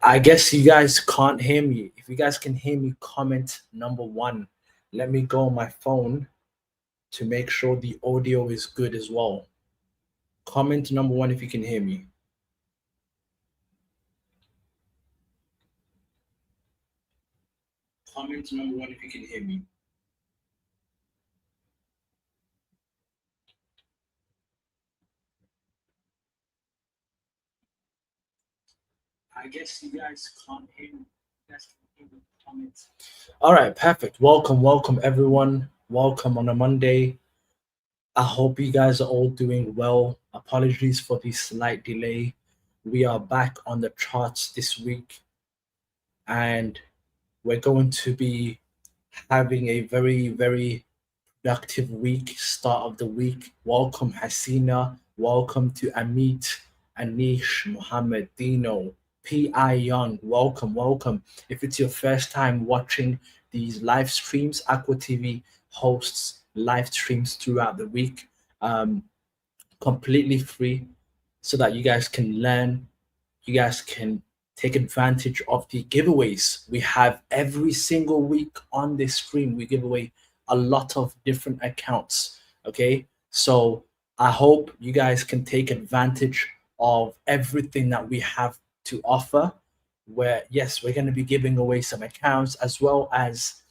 I guess you guys can't hear me. If you guys can hear me, comment number 1. Let me go on my phone to make sure the audio is good as well. Comment number 1 if you can hear me. Comment number 1 if you can hear me. I guess you guys can't hear me. You guys can hear me. Comment. All right, perfect. Welcome everyone. Welcome on a Monday. I hope you guys are all doing well. Apologies for the slight delay. We are back on the charts this week, and we're going to be having a very productive week, start of the week. Welcome, Hasina. Welcome to Amit, Anish, Mohammed, Dino, P.I. Young. Welcome. If it's your first time watching these live streams, AquaTV hosts live streams throughout the week, completely free, so that you guys can learn, you guys can take advantage of the giveaways we have every single week on this stream. We give away a lot of different accounts. Okay, so I hope you guys can take advantage of everything that we have to offer. Where yes, we're going to be giving away some accounts, as well as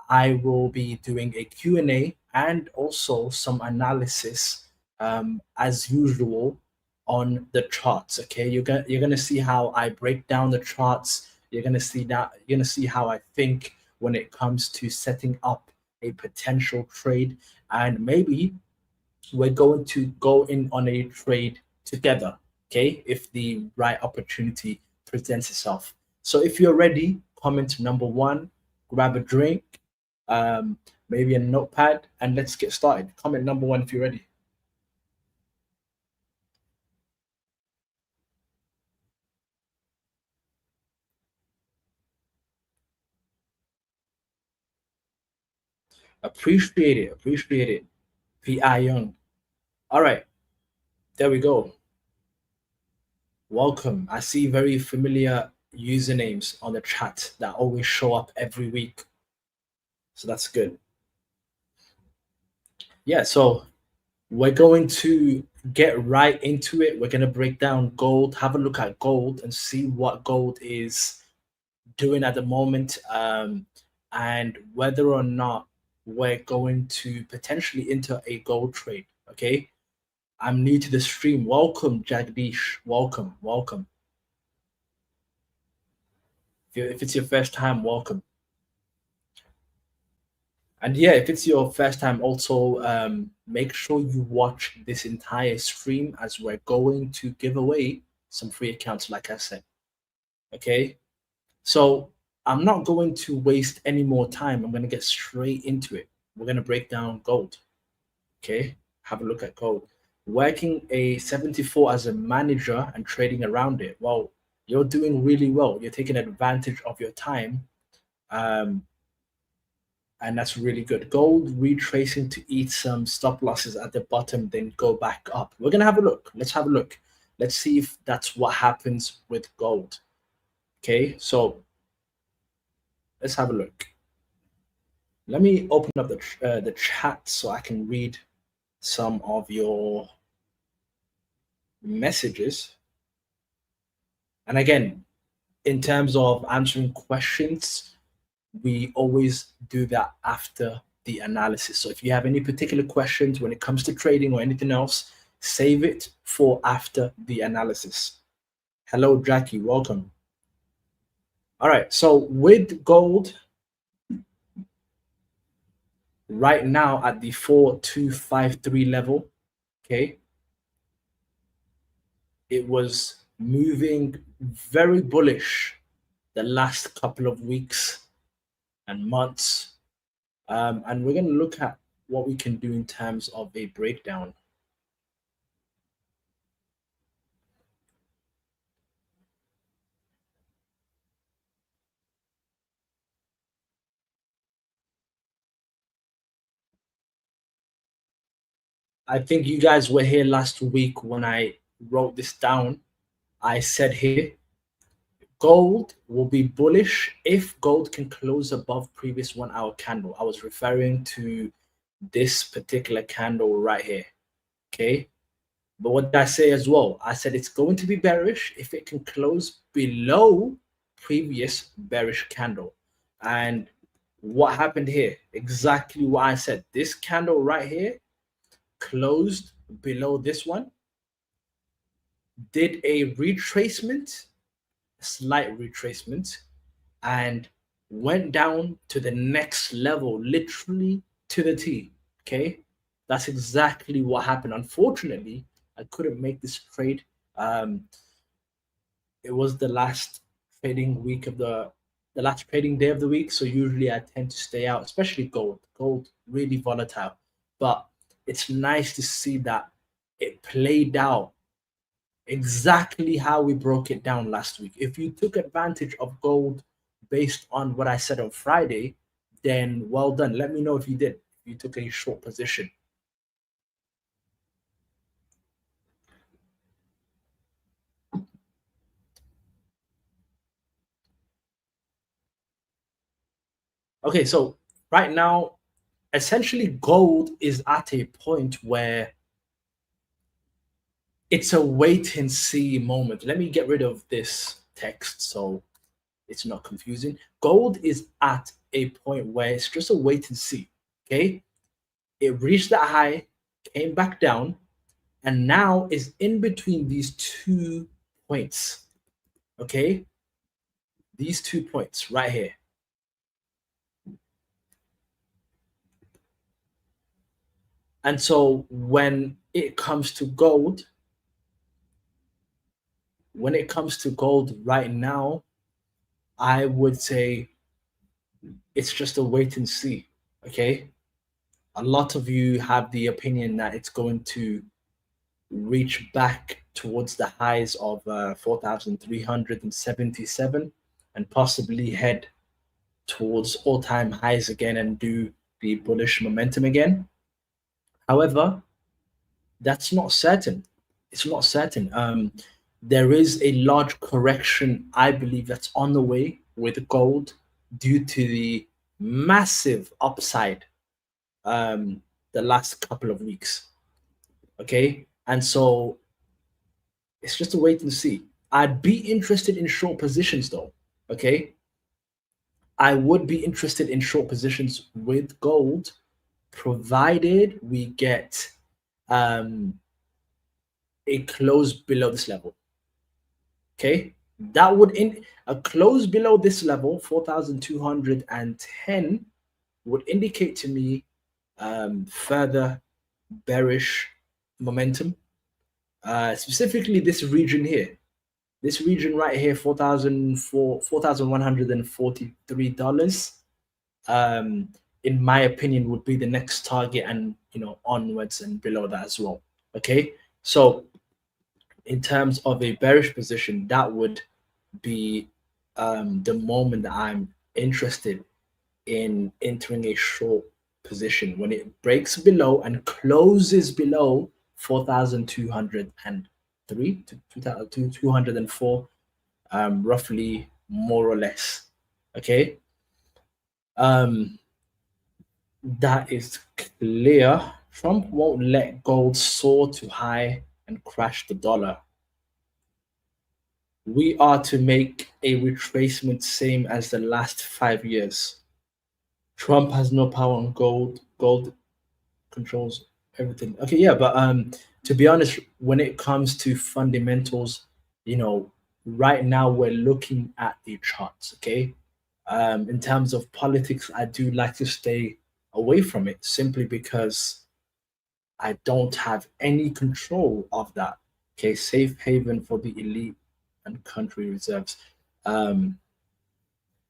I will be doing a Q&A and also some analysis, as usual, on the charts. Okay, you're gonna see how I break down the charts. You're gonna see how I think when it comes to setting up a potential trade, and maybe we're going to go in on a trade together. Okay, if the right opportunity presents itself. So if you're ready, comment number 1, grab a drink, maybe a notepad, and let's get started. Comment number 1 if you're ready. Appreciate it. P.I. Young. All right, there we go. Welcome. I see very familiar usernames on the chat that always show up every week. So that's good. Yeah, so we're going to get right into it. We're going to break down gold, have a look at gold, and see what gold is doing at the moment, and whether or not we're going to potentially enter a gold trade. Okay, I'm new to the stream. Welcome, Jagdish. Welcome. If it's your first time, welcome. And yeah, if it's your first time, also make sure you watch this entire stream, as we're going to give away some free accounts, like I said. Okay, so I'm not going to waste any more time. I'm going to get straight into it. We're going to break down gold. Okay, have a look at gold. Working a 74 as a manager and trading around it. Well, you're doing really well. You're taking advantage of your time. And that's really good. Gold retracing to eat some stop losses at the bottom, then go back up. We're going to have a look. Let's have a look. Let's see if that's what happens with gold. Okay, so let's have a look. Let me open up the chat so I can read some of your messages. And again, in terms of answering questions, we always do that after the analysis. So if you have any particular questions when it comes to trading or anything else, save it for after the analysis. Hello, Jackie, welcome. All right, so with gold right now at the 4253 level, okay, it was moving very bullish the last couple of weeks and months. And we're going to look at what we can do in terms of a breakdown. I think you guys were here last week when I wrote this down. I said here, Gold will be bullish if gold can close above previous 1 hour candle. I was referring to this particular candle right here. Okay. But what did I say as well? I said it's going to be bearish if it can close below previous bearish candle. And what happened here? Exactly what I said. This candle right here closed below this one, did a retracement, a slight retracement, and went down to the next level, literally to the T. Okay. That's exactly what happened. Unfortunately, I couldn't make this trade. It was the last trading week of the last trading day of the week. So usually I tend to stay out, especially gold. Gold really volatile. But it's nice to see that it played out exactly how we broke it down last week. If you took advantage of gold based on what I said on Friday, then well done. Let me know if you did, if you took a short position. Okay, so right now, essentially gold is at a point where it's a wait and see moment. Let me get rid of this text so it's not confusing. Gold is at a point where it's just a wait and see. Okay. It reached that high, came back down, and now is in between these 2 points. Okay. These 2 points right here. And so when it comes to gold, right now, I would say it's just a wait and see. Okay. A lot of you have the opinion that it's going to reach back towards the highs of 4,377 and possibly head towards all-time highs again and do the bullish momentum again. However, that's not certain. It's not certain. There is a large correction, I believe, that's on the way with gold due to the massive upside the last couple of weeks. Okay. And so it's just a wait and see. I'd be interested in short positions though. Okay. I would be interested in short positions with gold, provided we get a close below this level. Okay. That would a close below this level, 4,210, would indicate to me further bearish momentum. Specifically this region here. This region right here, $4,143, in my opinion, would be the next target, and onwards and below that as well. Okay, so in terms of a bearish position, that would be the moment that I'm interested in entering a short position when it breaks below and closes below 4,203 to 204, roughly, more or less. Okay. That is clear. Trump won't let gold soar too high and crash the dollar. We are to make a retracement same as the last 5 years. Trump has no power on gold. Gold controls everything. Okay, yeah, but to be honest, when it comes to fundamentals, right now we're looking at the charts. Okay, in terms of politics, I do like to stay away from it simply because I don't have any control of that. Okay, safe haven for the elite and country reserves.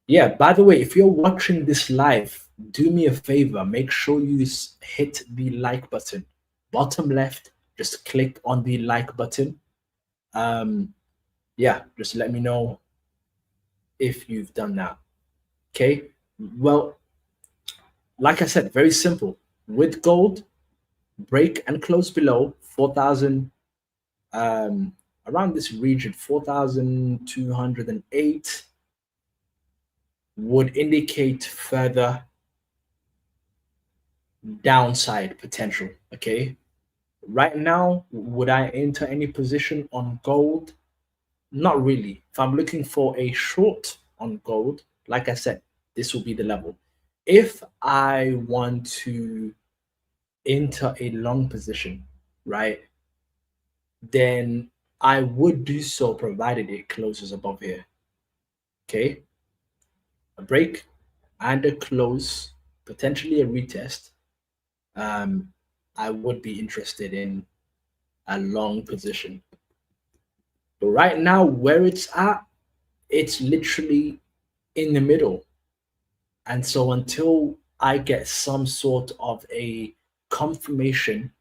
Yeah, by the way, if you're watching this live, do me a favor, make sure you hit the like button. Bottom left, just click on the like button. Yeah, just let me know if you've done that. Okay, well, like I said, very simple. With gold, break and close below 4,000, around this region, 4,208, would indicate further downside potential. Okay. Right now, would I enter any position on gold? Not really. If I'm looking for a short on gold, like I said, this will be the level. If I want to enter a long position, right, then I would do so provided it closes above here. Okay. A break and a close, potentially a retest. Um, I would be interested in a long position. But right now, where it's literally in the middle. And so until I get some sort of a confirmation,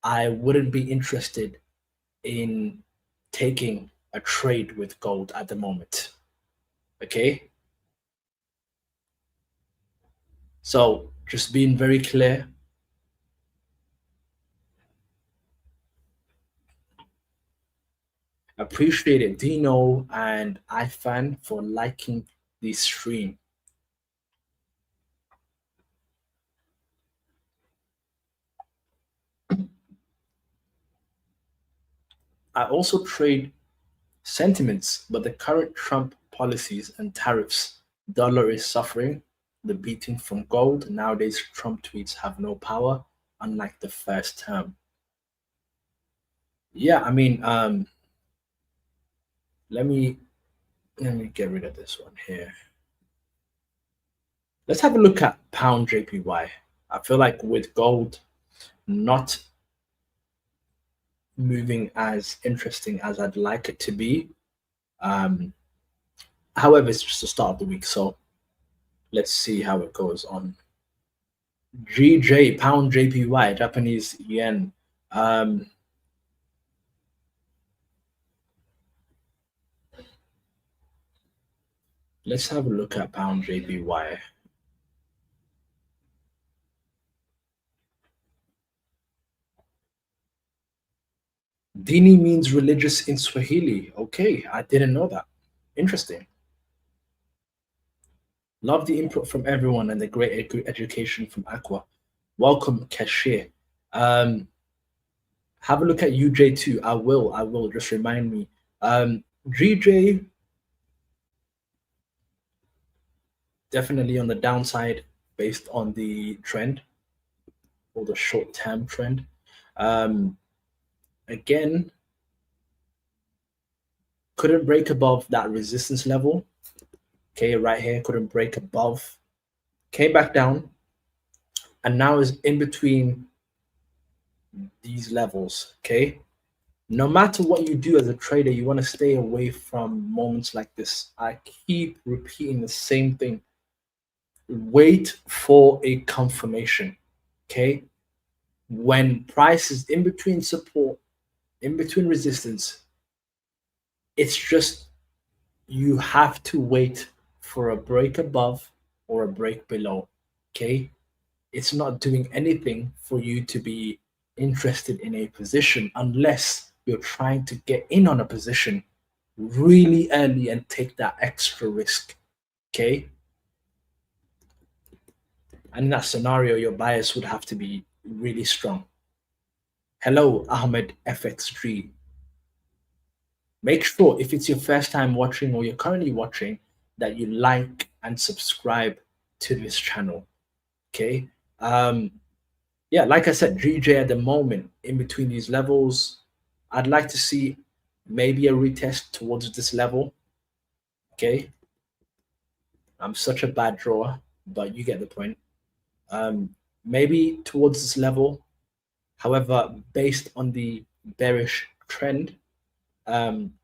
I wouldn't be interested in taking a trade with gold at the moment. Okay. So just being very clear. Appreciate it, Dino and iFan, for liking the stream. I also trade sentiments, but the current Trump policies and tariffs, dollar is suffering the beating from gold. Nowadays, Trump tweets have no power, unlike the first term. Yeah, I mean, let me get rid of this one here. Let's have a look at pound JPY. I feel like with gold not moving as interesting as I'd like it to be. However, it's just the start of the week, so let's see how it goes on. GJ, pound JPY, Japanese yen. Let's have a look at pound JPY. Dini means religious in Swahili. Okay, I didn't know that. Interesting. Love the input from everyone and the great education from Aqua. Welcome, Cashier. Have a look at UJ2. I will. Just remind me. GJ, definitely on the downside based on the trend or the short-term trend. Again, couldn't break above that resistance level. Okay, right here, couldn't break above. Came back down, and now is in between these levels. Okay, no matter what you do as a trader, you want to stay away from moments like this. I keep repeating the same thing. Wait for a confirmation. Okay, when price is in between support, in between resistance, it's just you have to wait for a break above or a break below. Okay, it's not doing anything for you to be interested in a position unless you're trying to get in on a position really early and take that extra risk. Okay, and in that scenario, your bias would have to be really strong. Hello, Ahmed FXG. Make sure if it's your first time watching or you're currently watching that you like and subscribe to this channel. Okay. Yeah, like I said, GJ at the moment in between these levels, I'd like to see maybe a retest towards this level. Okay. I'm such a bad drawer, but you get the point. Maybe towards this level. However, based on the bearish trend,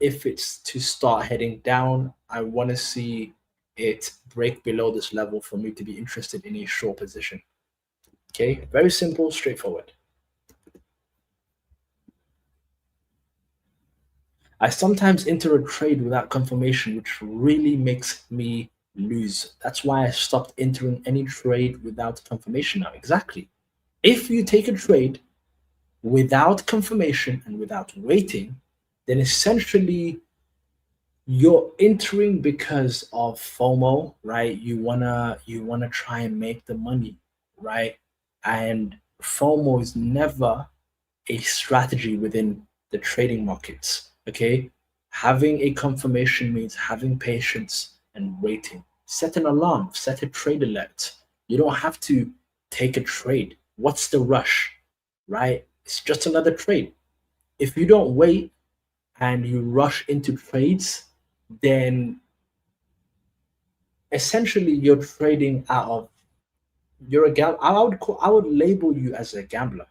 if it's to start heading down, I want to see it break below this level for me to be interested in a short position. Okay, very simple, straightforward. I sometimes enter a trade without confirmation, which really makes me lose. That's why I stopped entering any trade without confirmation now. Exactly. If you take a trade without confirmation and without waiting, then essentially you're entering because of FOMO, right? You wanna try and make the money, right? And FOMO is never a strategy within the trading markets. Okay, having a confirmation means having patience and waiting. Set an alarm, set a trade alert. You don't have to take a trade. What's the rush, right? It's just another trade. If you don't wait and you rush into trades, then essentially you're trading out of you're a gam I would label you as a gambler,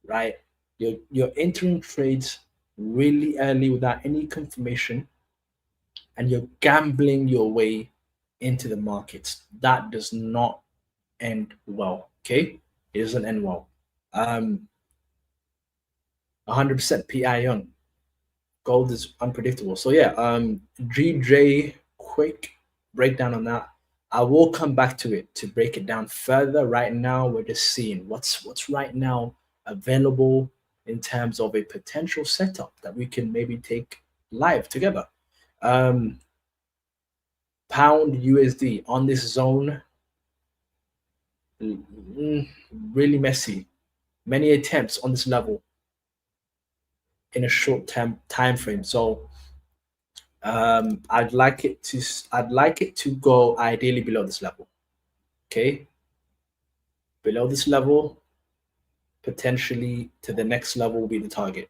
right? You're entering trades really early without any confirmation, and you're gambling your way into the markets. That does not end well. Okay, it doesn't end well. 100% PI Young. Gold is unpredictable. So yeah, GJ, quick breakdown on that. I will come back to it to break it down further. Right now, we're just seeing what's right now available in terms of a potential setup that we can maybe take live together. Um, Pound USD on this zone, mm, really messy. Many attempts on this level in a short term time frame. So I'd like it to go ideally below this level. Okay, below this level, potentially to the next level will be the target.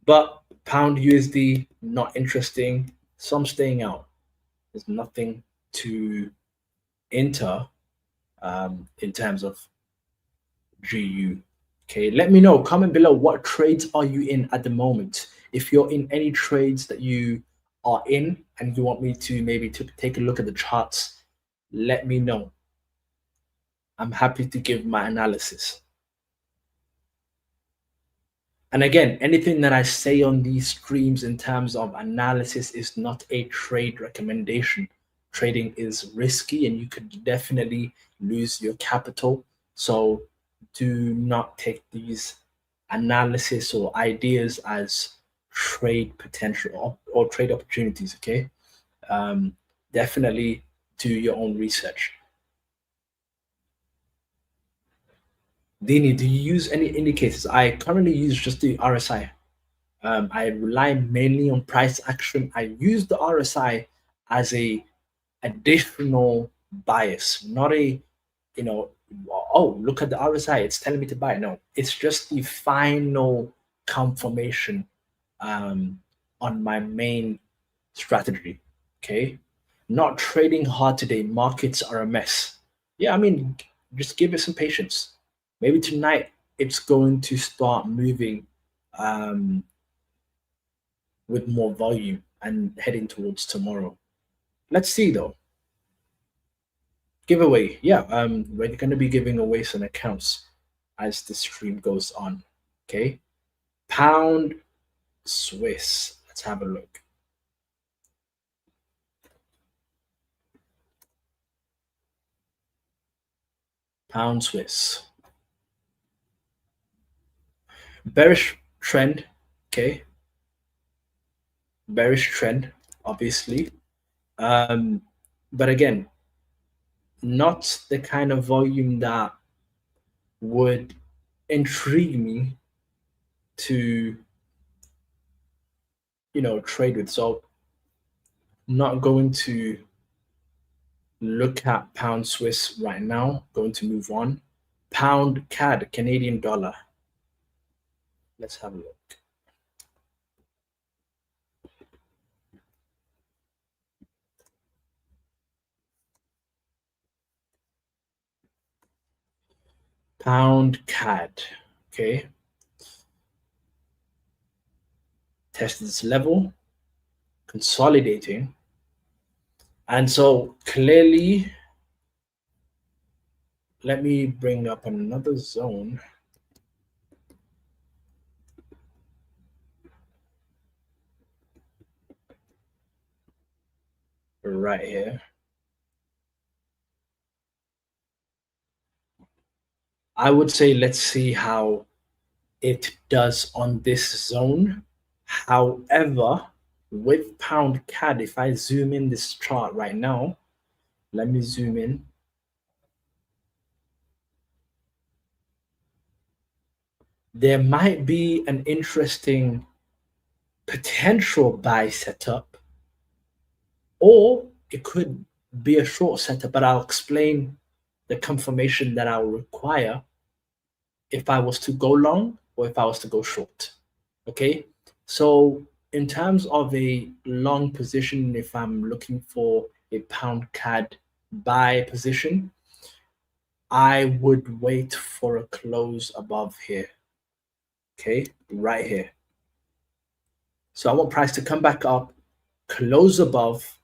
But pound USD not interesting. So I'm staying out. There's nothing to enter in terms of GU. Okay, let me know. Comment below what trades are you in at the moment. If you're in any trades that you are in and you want me to maybe to take a look at the charts, let me know. I'm happy to give my analysis. And again, anything that I say on these streams in terms of analysis is not a trade recommendation. Trading is risky and you could definitely lose your capital. So do not take these analysis or ideas as trade potential or trade opportunities. Okay. Um, Definitely do your own research. Dini, do you use any indicators? I currently use just the RSI. I rely mainly on price action. I use the RSI as a additional bias, not a, you know, oh, look at the RSI, it's telling me to buy. No, it's just the final confirmation um, on my main strategy. Okay. Not trading hard today. Markets are a mess. Yeah, I mean, just give it some patience. Maybe tonight it's going to start moving um, with more volume and heading towards tomorrow. Let's see though. Giveaway. Yeah, we're going to be giving away some accounts as the stream goes on. Okay. Pound Swiss. Let's have a look. Pound Swiss. Bearish trend. Okay. Bearish trend, obviously. Um, but again, not the kind of volume that would intrigue me to, trade with. So not going to look at pound Swiss right now. Going to move on. Pound CAD, Canadian dollar. Let's have a look. Pound CAD. Okay. Tested this level, consolidating. And so clearly, let me bring up another zone. Right here. I would say let's see how it does on this zone. However, with pound CAD, if I zoom in this chart right now, let me zoom in. There might be an interesting potential buy setup, or it could be a short setup, but I'll explain the confirmation that I'll require if I was to go long or if I was to go short. Okay. So, in terms of a long position, if I'm looking for a pound CAD buy position, I would wait for a close above here. Okay. Right here. So, I want price to come back up, close above.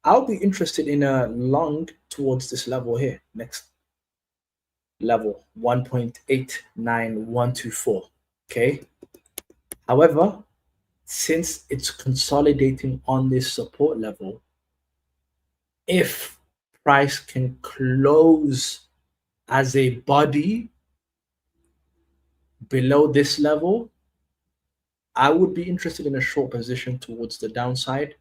I'll be interested in a long towards this level here. Next level 1.89124. Okay. However, since it's consolidating on this support level, if price can close as a body below this level, I would be interested in a short position towards the downside.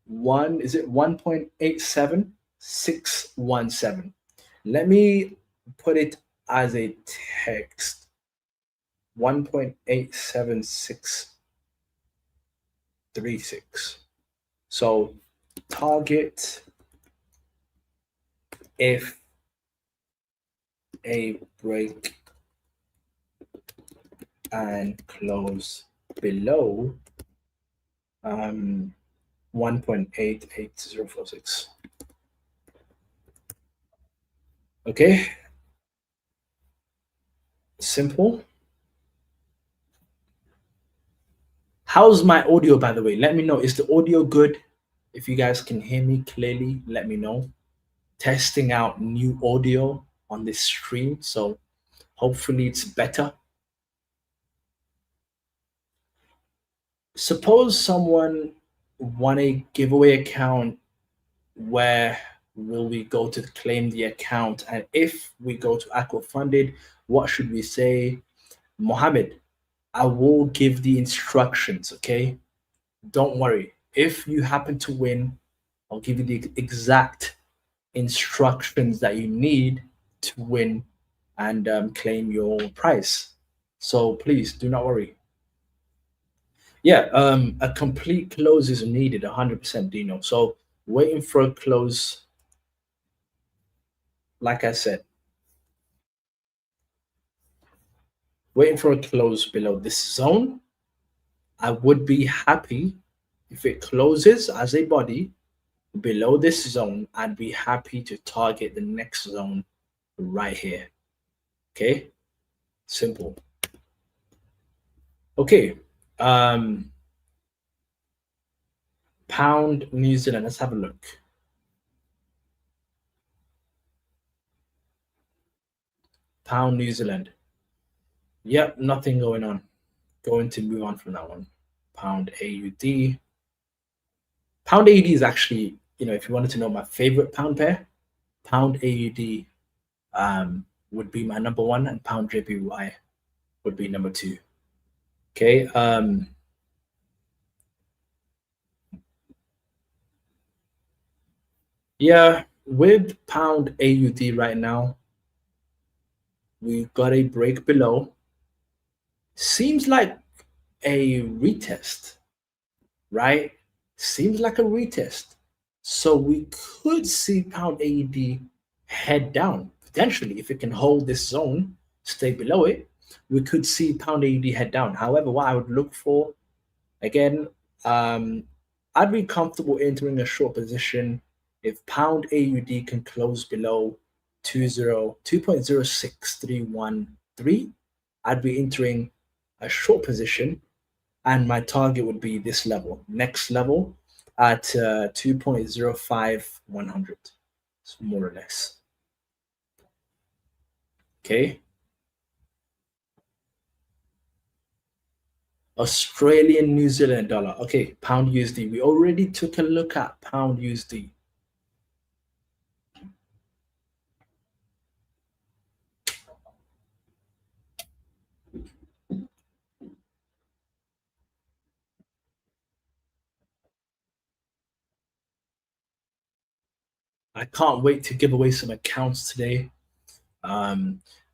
One is it 1.87617. Let me put it as a text. 1.87636. So target if a break and close below 1.88046. Okay, simple. How's my audio, by the way? Let me know. Is the audio good? If you guys can hear me clearly, let me know. Testing out new audio on this stream, so hopefully it's better. Suppose someone won a giveaway account. Where will we go to claim the account? And if we go to AquaFunded, what should we say? Mohammed, I will give the instructions, okay? Don't worry. If you happen to win, I'll give you the exact instructions that you need to win and claim your prize. So please do not worry. Yeah, a complete close is needed, 100%, Dino. So waiting for a close, like I said, waiting for a close below this zone. I would be happy if it closes as a body below this zone. I'd be happy to target the next zone right here. Okay, simple. Okay, pound New Zealand. Let's have a look. Pound New Zealand. Yep, nothing going on. Going to move on from that one. Pound AUD. Pound AUD is actually, if you wanted to know my favorite pound pair, Pound AUD would be my number one, and Pound JPY would be number two. Okay. Yeah, with Pound AUD right now, we've got a break below. Seems like a retest, right? Seems like a retest. So we could see Pound AUD head down potentially if it can hold this zone, stay below it. We could see Pound AUD head down. However, what I would look for, again, I'd be comfortable entering a short position if Pound AUD can close below 2.06313. I'd be entering a short position, and my target would be this level, next level at 2.05100, so more or less. Okay. Australian New Zealand dollar. Okay, Pound USD. We already took a look at Pound USD. I can't wait to give away some accounts today.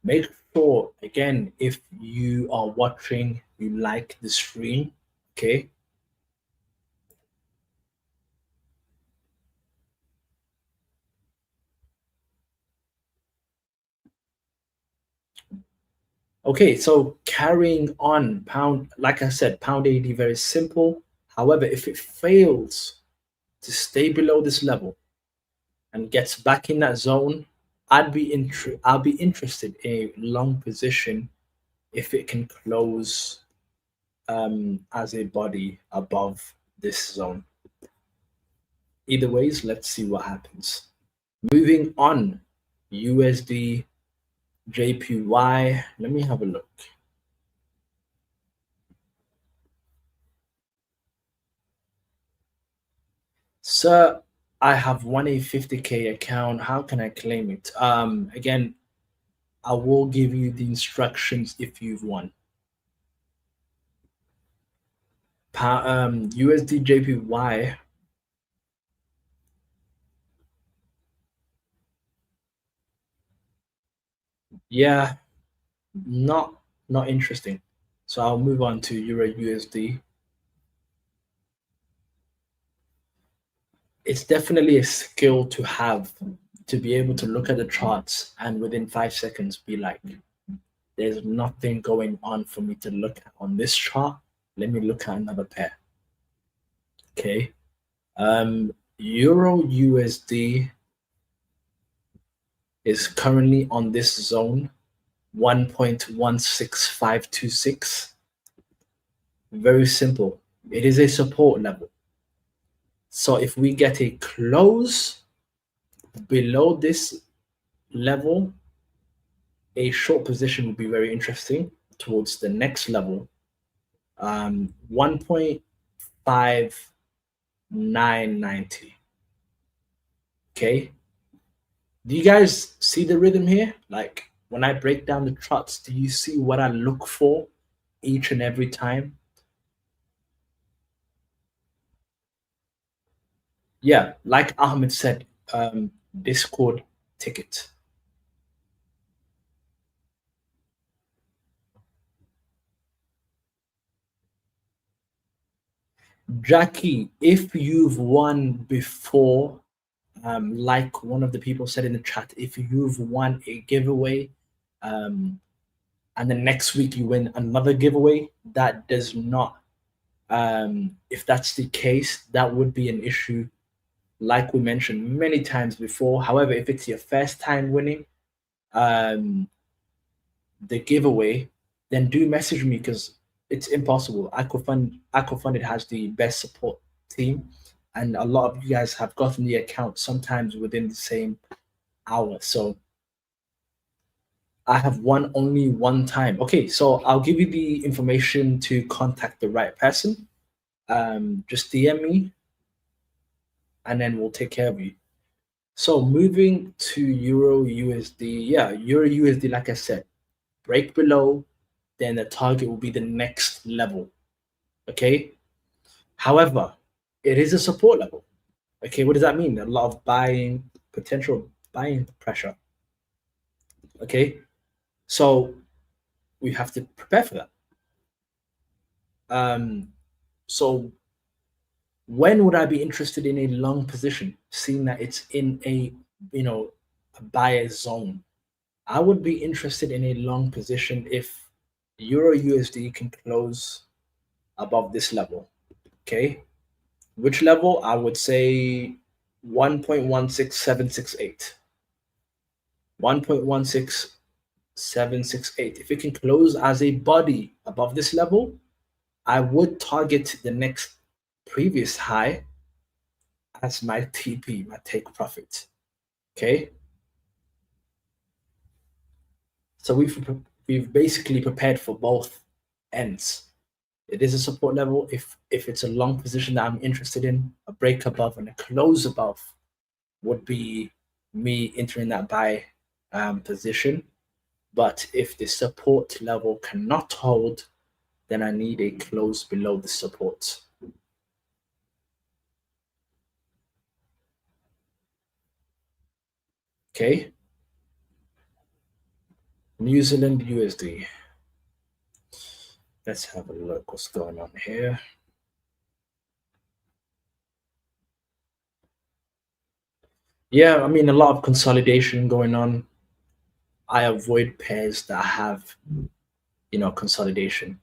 Make sure, again, if you are watching, you like the stream, okay? Okay, so carrying on, pound, like I said, pound AD, very simple. However, if it fails to stay below this level and gets back in that zone, I'll be interested in a long position if it can close as a body above this zone. Either ways, let's see what happens. Moving on, USD JPY. Let me have a look. Sir, I have won a 50K account. How can I claim it? Again, I will give you the instructions if you've won. USD JPY. Yeah, not interesting. So I'll move on to Euro USD. It's definitely a skill to have, to be able to look at the charts and within 5 seconds be like, there's nothing going on for me to look at on this chart. Let me look at another pair. Okay. Euro USD is currently on this zone, 1.16526. Very simple. It is a support level. So if we get a close below this level, a short position would be very interesting towards the next level. 1.5990. Okay. Do you guys see the rhythm here? Like when I break down the charts, do you see what I look for each and every time? Yeah, like Ahmed said, Discord ticket. Jackie, if you've won before, like one of the people said in the chat, if you've won a giveaway, and the next week you win another giveaway, that does not, if that's the case, that would be an issue, like we mentioned many times before. However, if it's your first time winning um, the giveaway, then do message me because it's impossible. AquaFunded has the best support team, and a lot of you guys have gotten the account sometimes within the same hour. So I have won only one time. Okay, so I'll give you the information to contact the right person. Just DM me, and then we'll take care of you. So moving to Euro USD, yeah, Euro USD, like I said, break below, then the target will be the next level. Okay. However, it is a support level. Okay, what does that mean? A lot of potential buying pressure. Okay, so we have to prepare for that. So when would I be interested in a long position, seeing that it's in a a buyer zone? I would be interested in a long position if Euro USD can close above this level. Okay, which level? I would say 1.16768. 1.16768. If it can close as a body above this level, I would target the next previous high as my TP, my take profit. Okay. So we've basically prepared for both ends. It is a support level. If it's a long position that I'm interested in, a break above and a close above would be me entering that buy position. But if the support level cannot hold, then I need a close below the support. Okay, New Zealand USD. Let's have a look what's going on here. Yeah, I mean, a lot of consolidation going on. I avoid pairs that have, consolidation.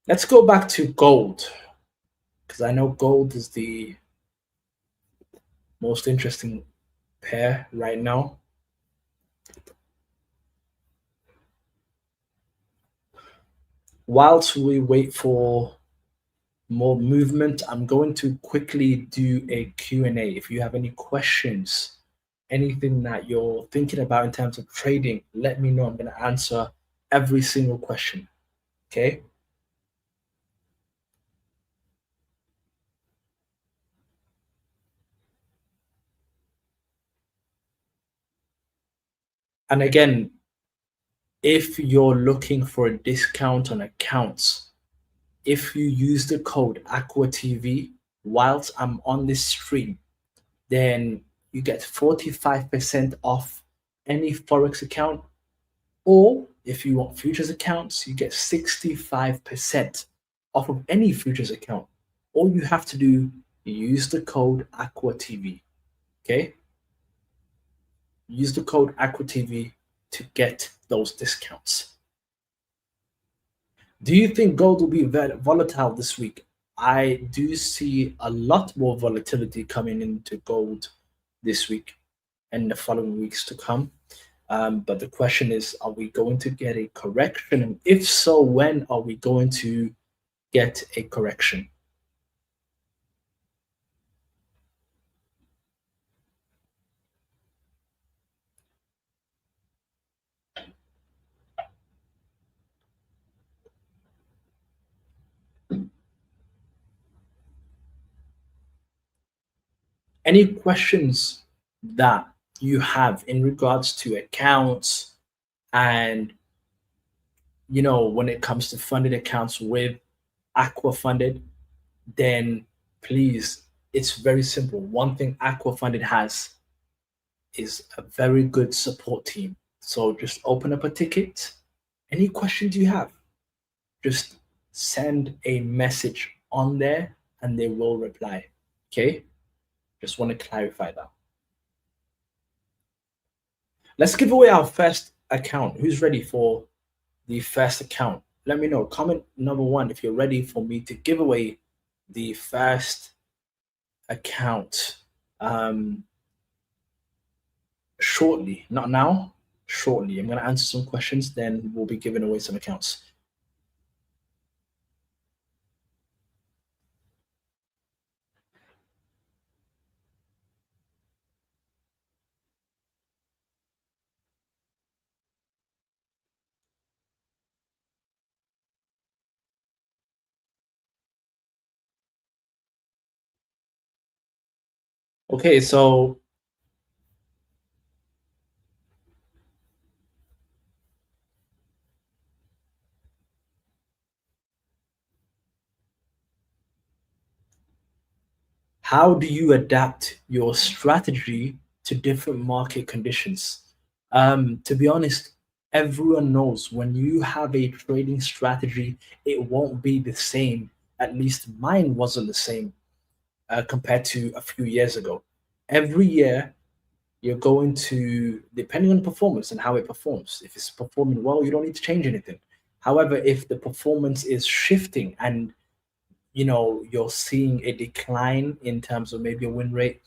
Let's go back to gold because I know gold is the most interesting pair right now. Whilst we wait for more movement, I'm going to quickly do a Q&A. If you have any questions, anything that you're thinking about in terms of trading, let me know. I'm going to answer every single question. Okay. And again, if you're looking for a discount on accounts, if you use the code AquaTV whilst I'm on this stream, then you get 45% off any Forex account. Or if you want futures accounts, you get 65% off of any futures account. All you have to do, use the code AquaTV. Okay? Use the code AquaTV to get those discounts. Do you think gold will be volatile this week? I do see a lot more volatility coming into gold this week and the following weeks to come. But the question is, are we going to get a correction? And if so, when are we going to get a correction? Any questions that you have in regards to accounts and when it comes to funded accounts with AquaFunded, then please, it's very simple. One thing AquaFunded has is a very good support team. So just open up a ticket. Any questions you have, just send a message on there and they will reply. Okay? Just want to clarify that. Let's give away our first account. Who's ready for the first account? Let me know. Comment number one if you're ready for me to give away the first account shortly. Not now, shortly. I'm going to answer some questions, then we'll be giving away some accounts. Okay, so how do you adapt your strategy to different market conditions? To be honest, everyone knows when you have a trading strategy, it won't be the same. At least mine wasn't the same compared to a few years ago. Every year, you're going to, depending on performance and how it performs, if it's performing well, you don't need to change anything. However, if the performance is shifting and you're seeing a decline in terms of maybe a win rate,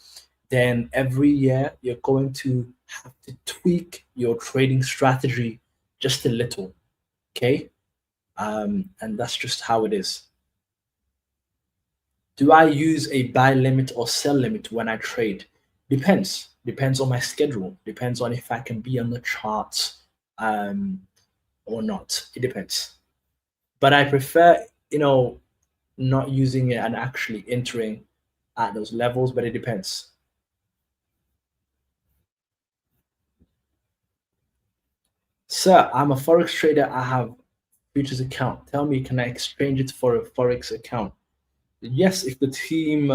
then every year you're going to have to tweak your trading strategy just a little. Okay. And that's just how it is. Do I use a buy limit or sell limit when I trade? Depends on my schedule, depends on if I can be on the charts or not. It depends, but I prefer not using it and actually entering at those levels, but it depends. Sir, I'm a Forex trader. I have futures account. Tell me, can I exchange it for a Forex account? Yes, if the team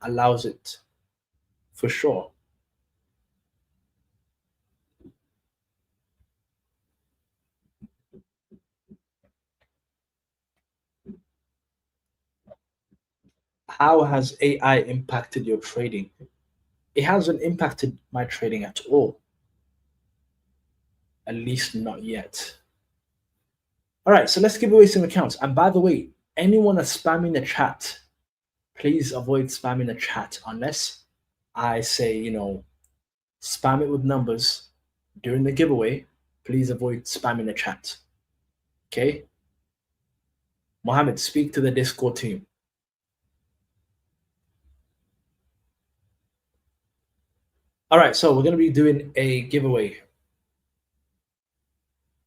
allows it, for sure. How has AI impacted your trading? It hasn't impacted my trading at all, at least not yet. All right, so let's give away some accounts. And by the way, anyone that's spamming the chat, please avoid spamming the chat unless I say, spam it with numbers during the giveaway. Please avoid spamming the chat. Okay? Mohammed, speak to the Discord team. All right, so we're going to be doing a giveaway.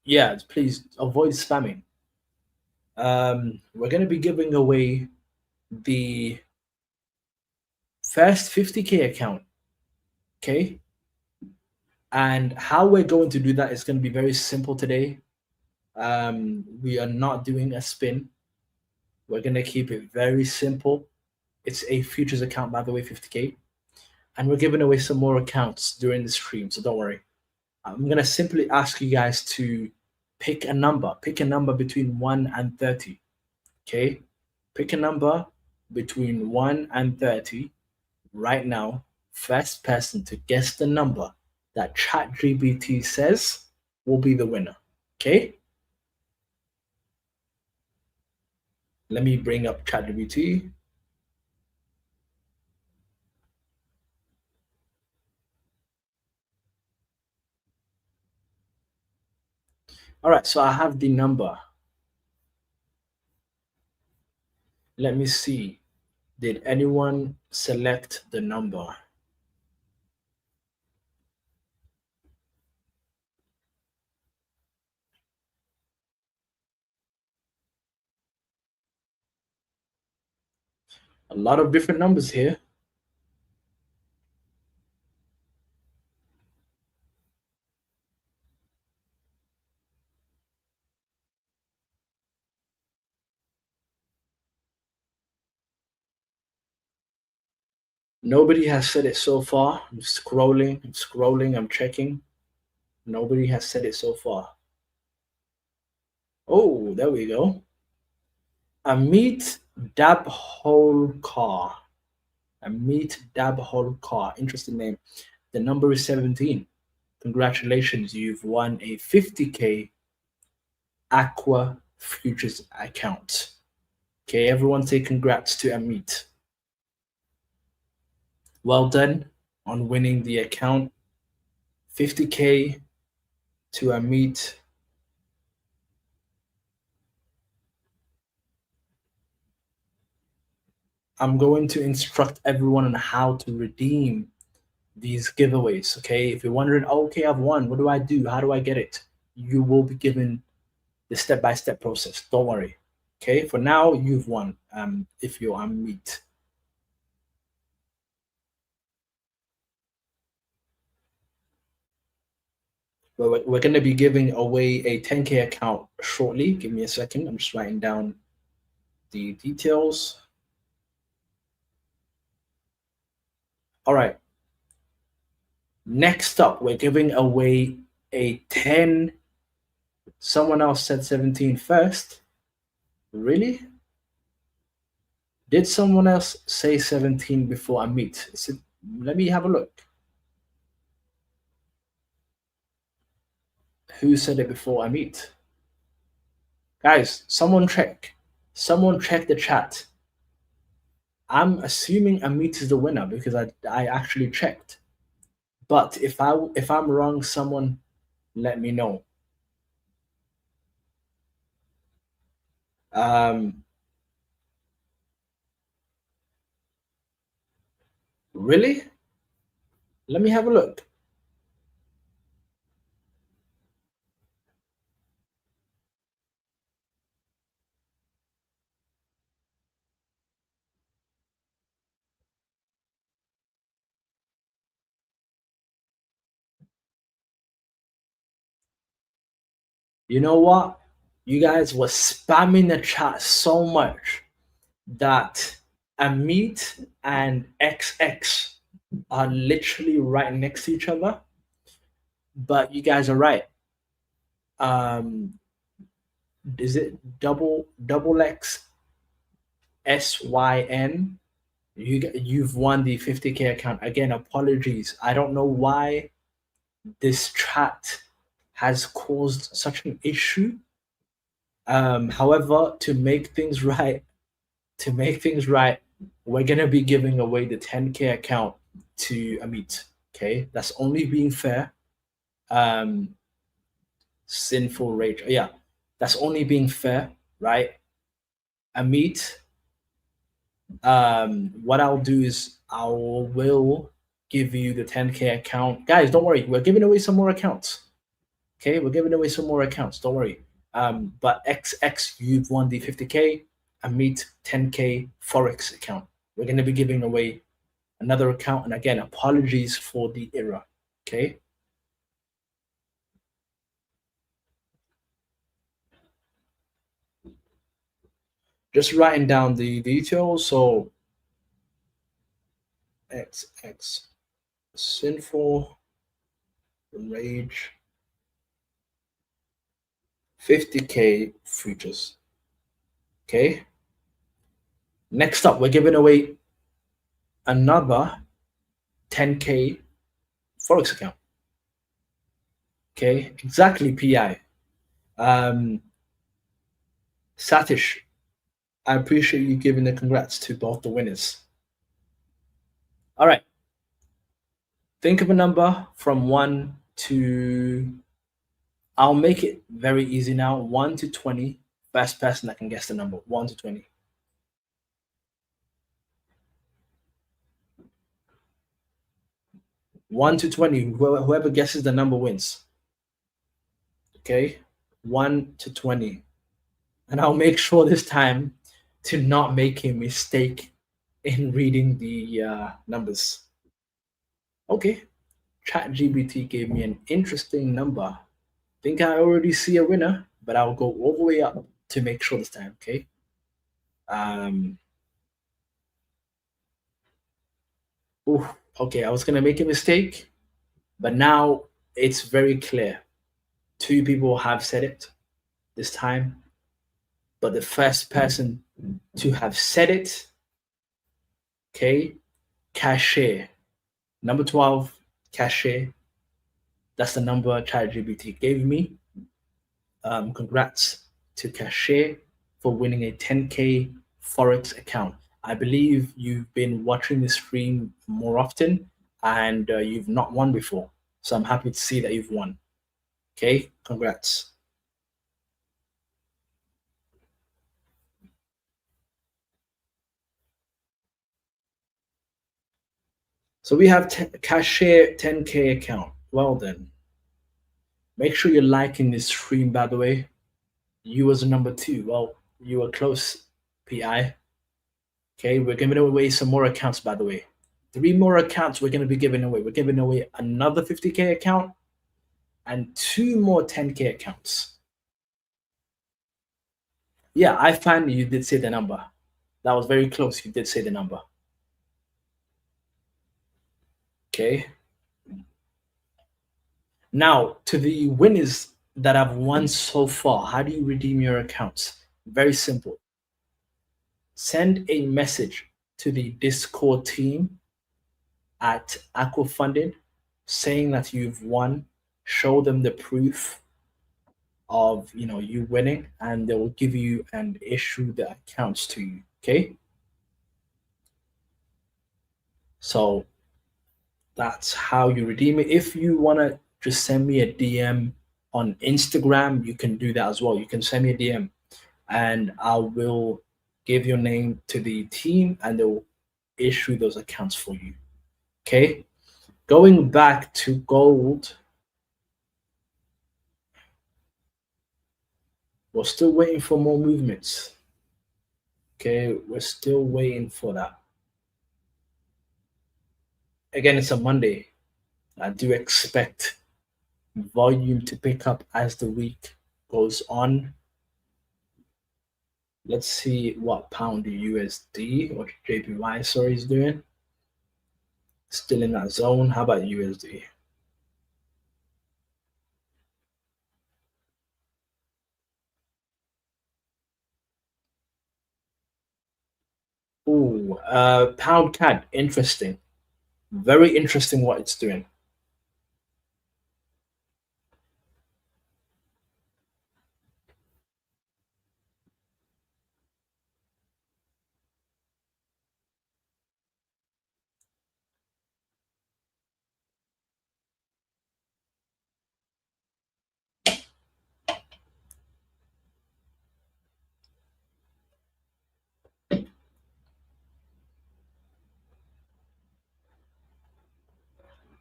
Yeah, please avoid spamming. We're going to be giving away the first 50K account. Okay? And how we're going to do that is going to be very simple today. We are not doing a spin. We're going to keep it very simple. It's a futures account, by the way, 50K. And we're giving away some more accounts during the stream, so don't worry. I'm going to simply ask you guys to pick a number. Pick a number between 1 and 30. Okay? Pick a number between 1 and 30 right now. First person to guess the number that ChatGPT says will be the winner. Okay? Let me bring up ChatGPT. All right, so I have the number. Let me see. Did anyone select the number? A lot of different numbers here. Nobody has said it so far. I'm scrolling, I'm checking. Nobody has said it so far. Oh, there we go. Amit Dabholkar. Amit Dabholkar. Interesting name. The number is 17. Congratulations, you've won a 50K Aqua Futures account. Okay, everyone say congrats to Amit. Well done on winning the account. 50K to Amit. I'm going to instruct everyone on how to redeem these giveaways. Okay, if you're wondering, oh, okay, I've won. What do I do? How do I get it? You will be given the step-by-step process. Don't worry. Okay, for now you've won. If you're on meet. We're going to be giving away a 10K account shortly. Give me a second. I'm just writing down the details. All right. Next up, we're giving away a 10. Someone else said 17 first. Really? Did someone else say 17 before I meet? Let me have a look. Who said it before I meet? Guys, someone check. Someone check the chat. I'm assuming Amit is the winner because I actually checked. But if I'm wrong, someone let me know. Um, really? Let me have a look. You know what? You guys were spamming the chat so much that Amit and XX are literally right next to each other. But you guys are right. Is it double X SYN? You've won the 50K account. Again, apologies. I don't know why this chat has caused such an issue. However, to make things right, we're gonna be giving away the 10K account to Amit. Okay, that's only being fair. Um, Sinful rage. Yeah, that's only being fair, right? Amit. What I'll do is I will give you the 10K account, guys. Don't worry, we're giving away some more accounts. Okay, we're giving away some more accounts. Don't worry. But XX, you've won the 50K. Amit 10K Forex account. We're going to be giving away another account. And again, apologies for the error. Okay. Just writing down the details. So XX Sinful Rage 50K futures. Okay. Next up, we're giving away another 10K Forex account. Okay, exactly, PI. Satish, I appreciate you giving the congrats to both the winners. All right. Think of a number from 1 to, I'll make it very easy now, 1 to 20. Best person that can guess the number, 1 to 20. One to 20. Whoever guesses the number wins. Okay. 1 to 20. And I'll make sure this time to not make a mistake in reading the numbers. Okay. ChatGPT gave me an interesting number. Think I already see a winner, but I'll go all the way up to make sure this time. Okay. Okay, I was gonna make a mistake, but now it's very clear. Two people have said it this time, but the first person to have said it, okay, cashier, number 12, cashier. That's the number ChatGPT gave me. Congrats to cashier for winning a 10K Forex account. I believe you've been watching the stream more often and you've not won before. So I'm happy to see that you've won. Okay, congrats. So we have cashier 10K account. Well then, make sure you're liking this stream, by the way. You was number 2. Well, you were close, PI. Okay, we're giving away some more accounts, by the way. 3 more accounts we're going to be giving away. We're giving away another 50K account and 2 more 10K accounts. Yeah, I finally, you did say the number. That was very close. You did say the number. Okay. Now, to the winners that have won so far, how do you redeem your accounts? Very simple. Send a message to the Discord team at AquaFunded saying that you've won. Show them the proof of you winning, and they will give you and issue the accounts to you. Okay. So that's how you redeem it. If you want to just send me a DM on Instagram, you can do that as well. You can send me a DM and I will give your name to the team and they'll issue those accounts for you. Okay. Going back to gold, we're still waiting for more movements. Okay, we're still waiting for that. Again, it's a Monday. I do expect volume to pick up as the week goes on. Let's see what pound USD or JPY, sorry, is doing. Still in that zone. How about USD? Ooh, pound CAD. Interesting. Very interesting what it's doing.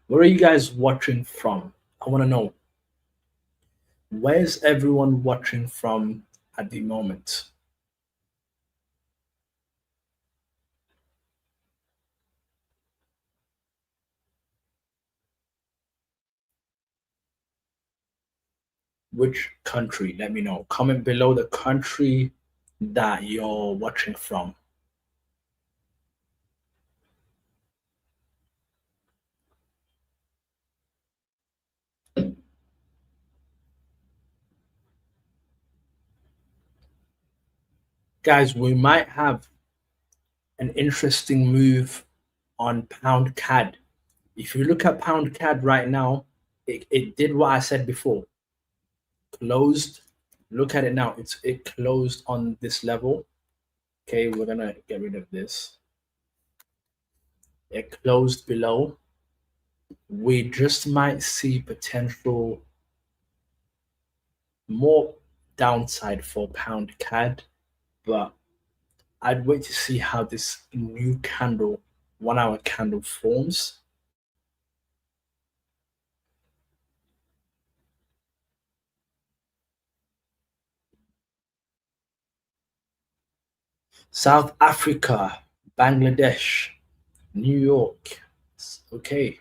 Where are you guys watching from? I want to know. Where's everyone watching from at the moment? Which country? Let me know. Comment below the country that you're watching from. Guys, we might have an interesting move on pound CAD. If you look at pound CAD right now, it did what I said before. Closed. Look at it now. It closed on this level. Okay, we're gonna get rid of this. It closed below. We just might see potential more downside for pound CAD, but I'd wait to see how this new candle, 1 hour candle forms. South Africa, Bangladesh, New York. Okay.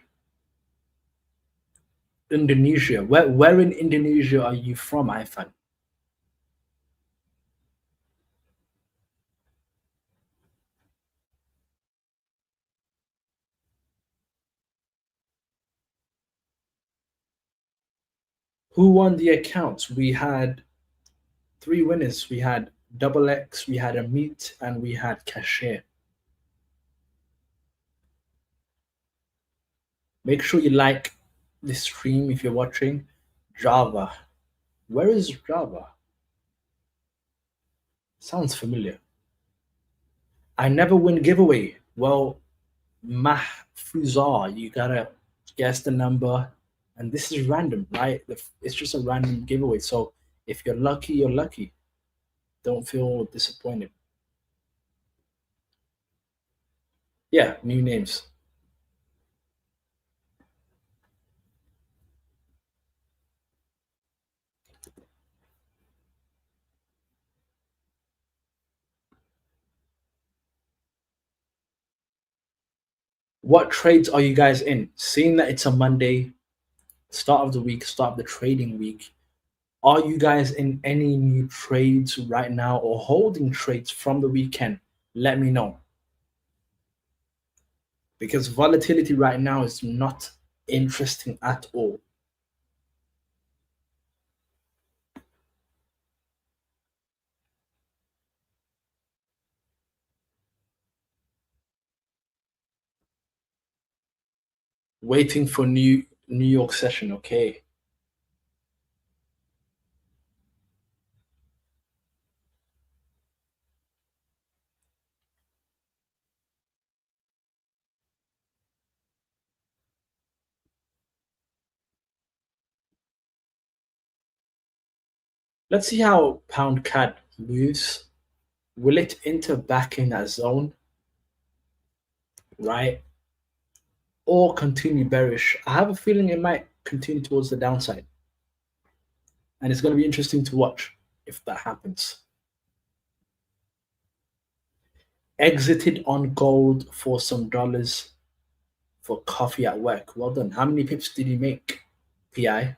Indonesia. Where in Indonesia are you from, Ifan? Who won the accounts? We had three winners. We had Double X, we had Amit, and we had Cashier. Make sure you like the stream if you're watching. Java. Where is Java? Sounds familiar. I never win giveaway. Well, Mahfuzar, you gotta guess the number, and this is random, right? It's just a random giveaway. So if you're lucky, you're lucky. Don't feel disappointed. Yeah, new names. What trades are you guys in? Seeing that it's a Monday, start of the week, start of the trading week, are you guys in any new trades right now or holding trades from the weekend? Let me know. Because volatility right now is not interesting at all. Waiting for New York session, okay. Let's see how pound CAD moves. Will it enter back in that zone, right? Or continue bearish? I have a feeling it might continue towards the downside. And it's going to be interesting to watch if that happens. Exited on gold for some dollars for coffee at work. Well done. How many pips did you make, PI?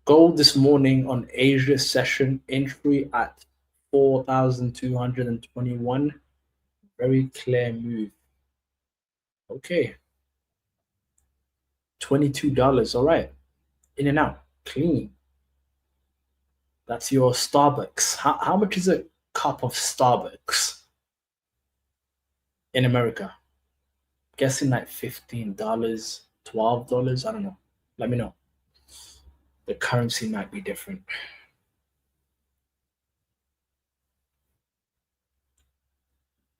Gold this morning on Asia session entry at 4,221. Very clear move. Okay, $22. All right, in and out, clean. That's your Starbucks. How much is a cup of Starbucks in America? Guessing like $15, $12. I don't know. Let me know. The currency might be different.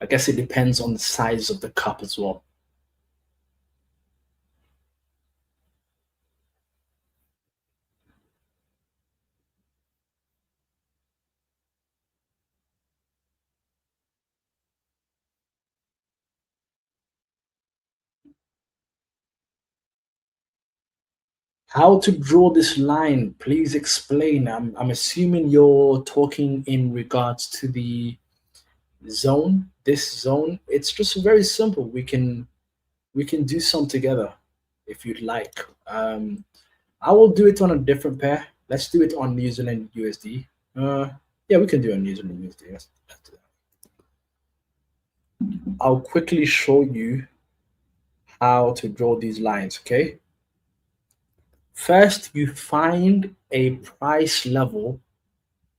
I guess it depends on the size of the cup as well. How to draw this line? Please explain. I'm assuming you're talking in regards to the zone. This zone. It's just very simple. We can do some together if you'd like. I will do it on a different pair. Let's do it on New Zealand USD. Yeah, we can do it on New Zealand USD. Let's do that. I'll quickly show you how to draw these lines. Okay. First, you find a price level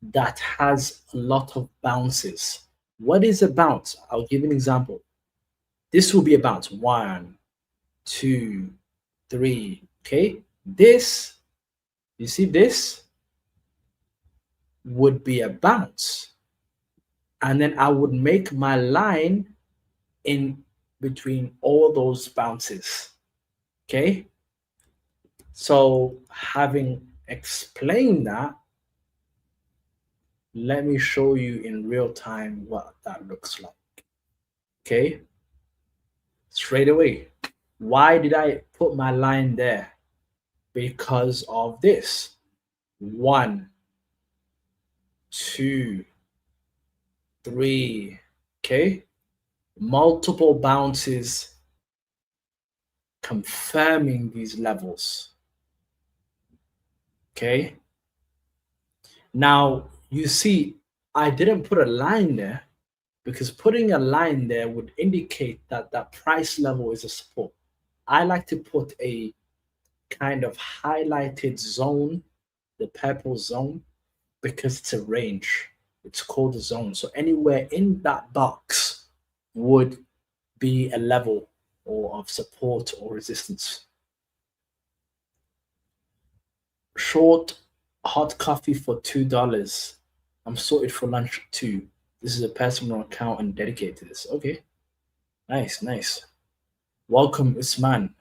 that has a lot of bounces. What is a bounce? I'll give you an example. This will be a bounce. One, two, three. Okay. This, you see, this would be a bounce. And then I would make my line in between all those bounces. Okay. So, having explained that, let me show you in real time what that looks like. Okay. Straight away. Why did I put my line there? Because of this. One, two, three. Okay. Multiple bounces confirming these levels. Okay. Now, you see, I didn't put a line there because putting a line there would indicate that that price level is a support. I like to put a kind of highlighted zone, the purple zone, because it's a range. It's called a zone. So anywhere in that box would be a level or of support or resistance. Short hot coffee for $2. I'm sorted for lunch too. This is a personal account and dedicated to this. Okay. Nice, nice. Welcome, Usman.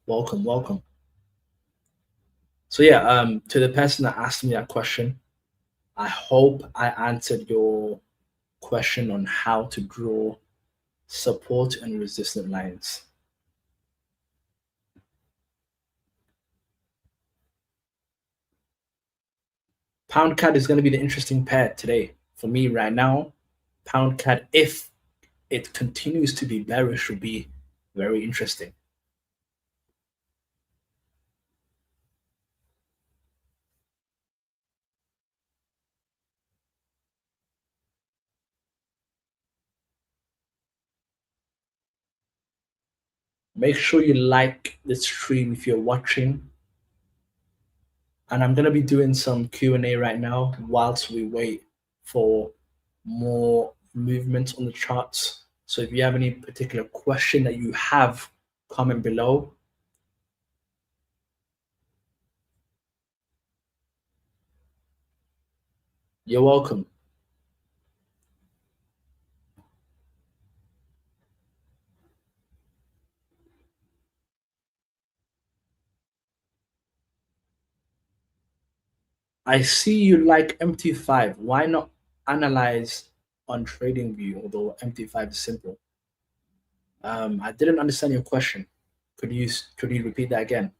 Welcome, welcome. So yeah, to the person that asked me that question, I hope I answered your question on how to draw support and resistance lines. Pound CAD is going to be the interesting pair today for me right now. Pound CAD, if it continues to be bearish, will be very interesting. Make sure you like the stream if you're watching. And I'm going to be doing some Q&A right now whilst we wait for more movement on the charts. So if you have any particular question that you have, comment below. You're welcome. I see you like MT5. Why not analyze on TradingView, although MT5 is simple? I didn't understand your question. Could you repeat that again?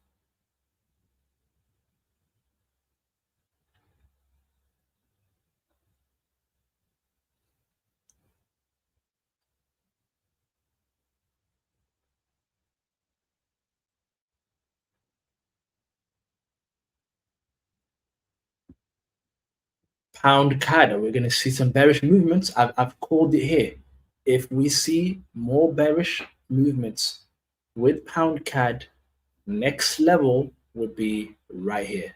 Pound CAD, we're going to see some bearish movements. I've called it here. If we see more bearish movements with pound CAD, next level would be right here.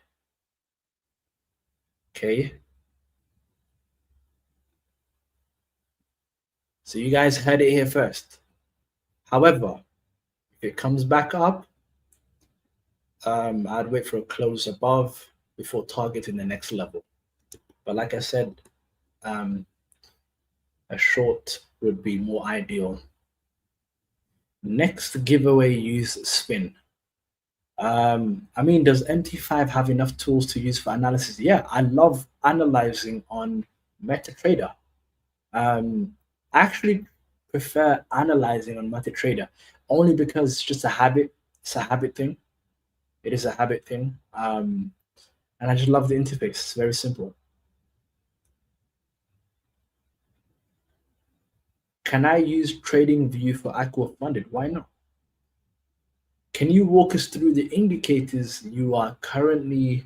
Okay. So you guys heard it here first. However, if it comes back up, I'd wait for a close above before targeting the next level. But like I said, a short would be more ideal. Next giveaway, use spin. I mean, does MT5 have enough tools to use for analysis? Yeah, I love analyzing on MetaTrader. I actually prefer analyzing on MetaTrader only because it's just a habit. It's a habit thing. It is a habit thing. And I just love the interface. It's very simple. Can I use TradingView for AquaFunded? Why not? Can you walk us through the indicators you are currently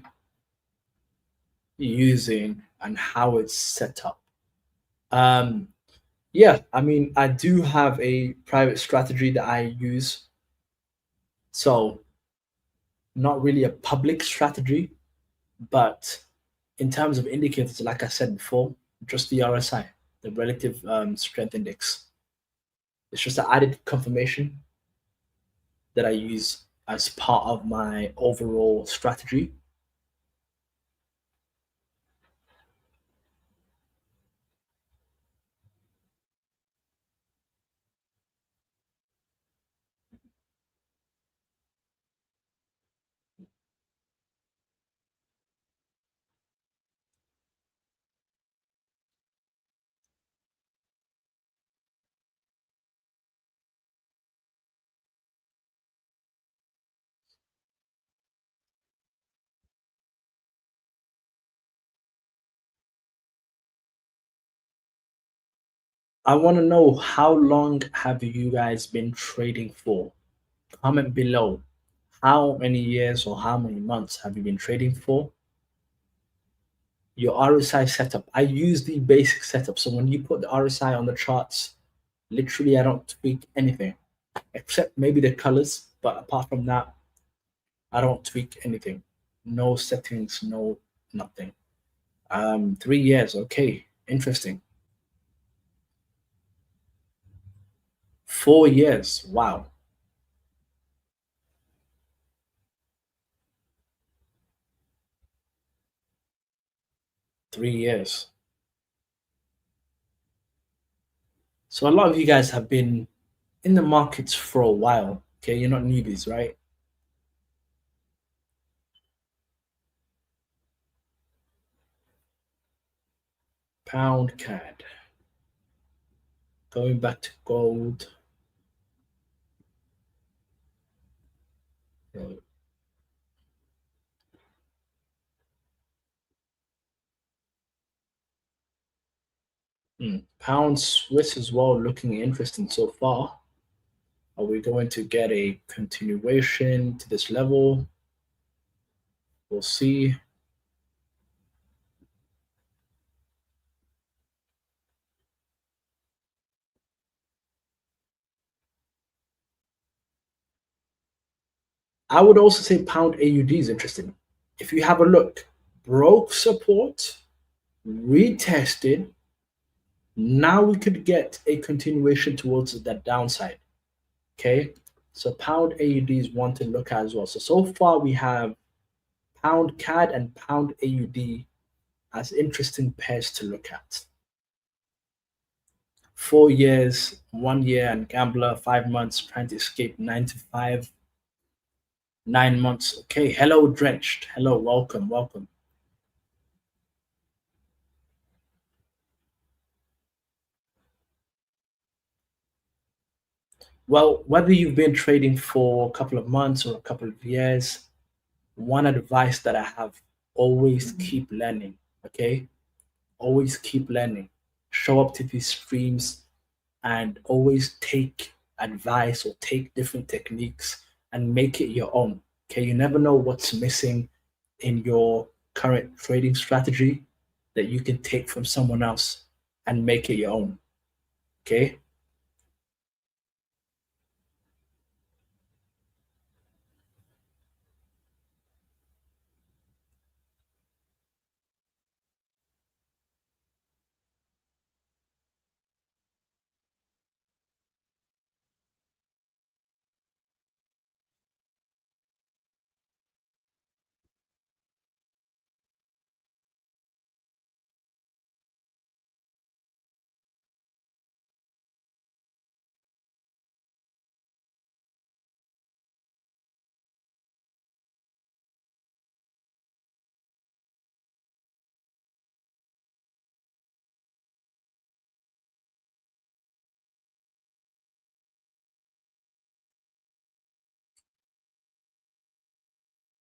using and how it's set up? Yeah, I mean, I do have a private strategy that I use. So, not really a public strategy, but in terms of indicators, like I said before, just the RSI, the relative strength index. It's just an added confirmation that I use as part of my overall strategy. I want to know, how long have you guys been trading for? Comment below. How many years or how many months have you been trading for? Your RSI setup. I use the basic setup. So when you put the RSI on the charts, literally I don't tweak anything except maybe the colors. But apart from that, I don't tweak anything. No settings, no nothing. 3 years. Okay, interesting. 4 years. Wow. 3 years. So a lot of you guys have been in the markets for a while. Okay, you're not newbies, right? Pound CAD. Going back to gold. Pound Swiss as well, looking interesting so far. Are we going to get a continuation to this level? We'll see. I would also say pound AUD is interesting. If you have a look, broke support, retested. Now we could get a continuation towards that downside. Okay, so pound AUD is one to look at as well. So far we have pound CAD and pound AUD as interesting pairs to look at. 4 years, 1 year, and gambler, 5 months, trying to escape 9 to 5. 9 months. Okay, hello, drenched. Hello, welcome, welcome. Well, whether you've been trading for a couple of months or a couple of years, one advice that I have: always keep learning. Okay, always keep learning. Show up to these streams and always take advice or take different techniques and make it your own. Okay, you never know what's missing in your current trading strategy that you can take from someone else and make it your own. Okay.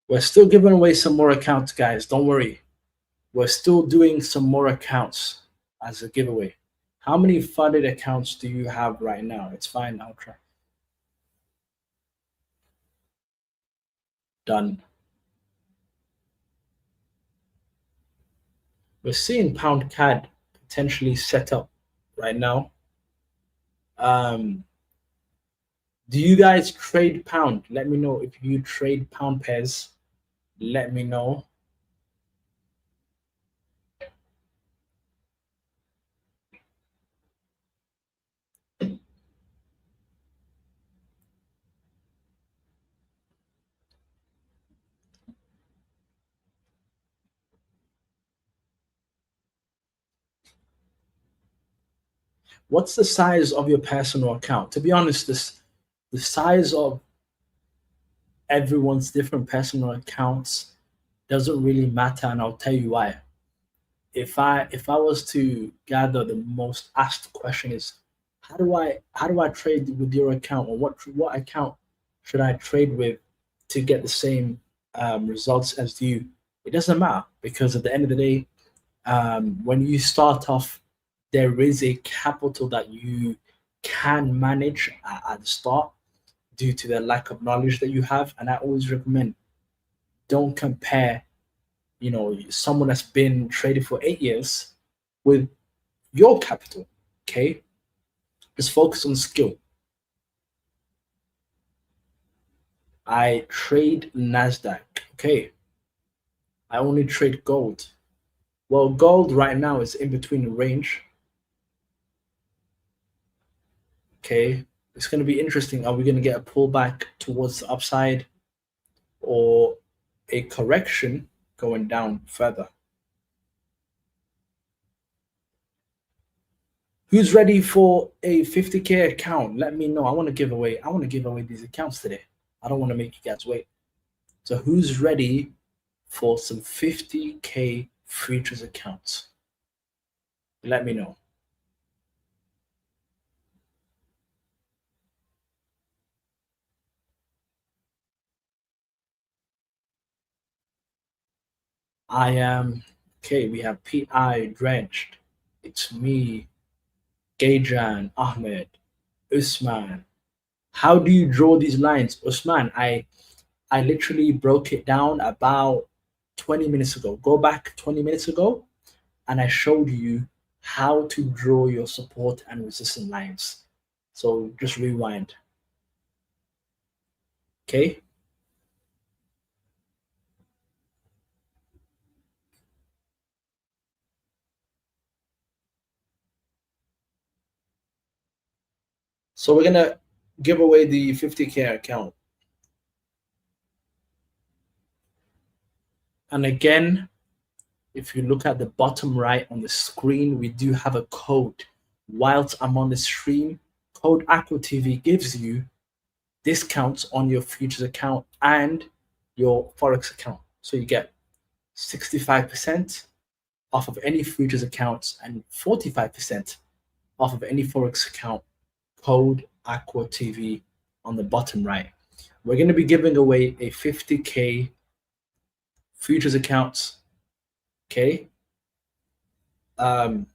We're still giving away some more accounts, guys. Don't worry. We're still doing some more accounts as a giveaway. How many funded accounts do you have right now? It's fine. I'll try. Done. We're seeing Pound CAD potentially set up right now. Do you guys trade pound? Let me know if you trade pound pairs. Let me know. What's the size of your personal account? To be honest, the size of everyone's different personal accounts doesn't really matter, and I'll tell you why. If I was to gather the most asked question is how do I trade with your account, or what account should I trade with to get the same results as you? It doesn't matter, because at the end of the day, when you start off, there is a capital that you can manage at the start due to the lack of knowledge that you have. And I always recommend, don't compare, someone that's been trading for 8 years with your capital. Okay, just focus on skill. I trade Nasdaq. Okay, I only trade gold. Well, gold right now is in between the range. Okay, it's going to be interesting. Are we going to get a pullback towards the upside, or a correction going down further? Who's ready for a 50K account? Let me know. I want to give away these accounts today. I don't want to make you guys wait. So who's ready for some 50K futures accounts? Let me know. I am okay. We have PI Drenched. It's me, Gajan, Ahmed, Usman. How do you draw these lines, Usman? I literally broke it down about 20 minutes ago. Go back 20 minutes ago, and I showed you how to draw your support and resistance lines. So just rewind. Okay. So we're gonna give away the 50K account. And again, if you look at the bottom right on the screen, we do have a code. Whilst I'm on the stream, code AquaTV gives you discounts on your futures account and your Forex account. So you get 65% off of any futures accounts and 45% off of any Forex account. Code AquaTV on the bottom right. We're going to be giving away a 50K futures accounts. Okay. And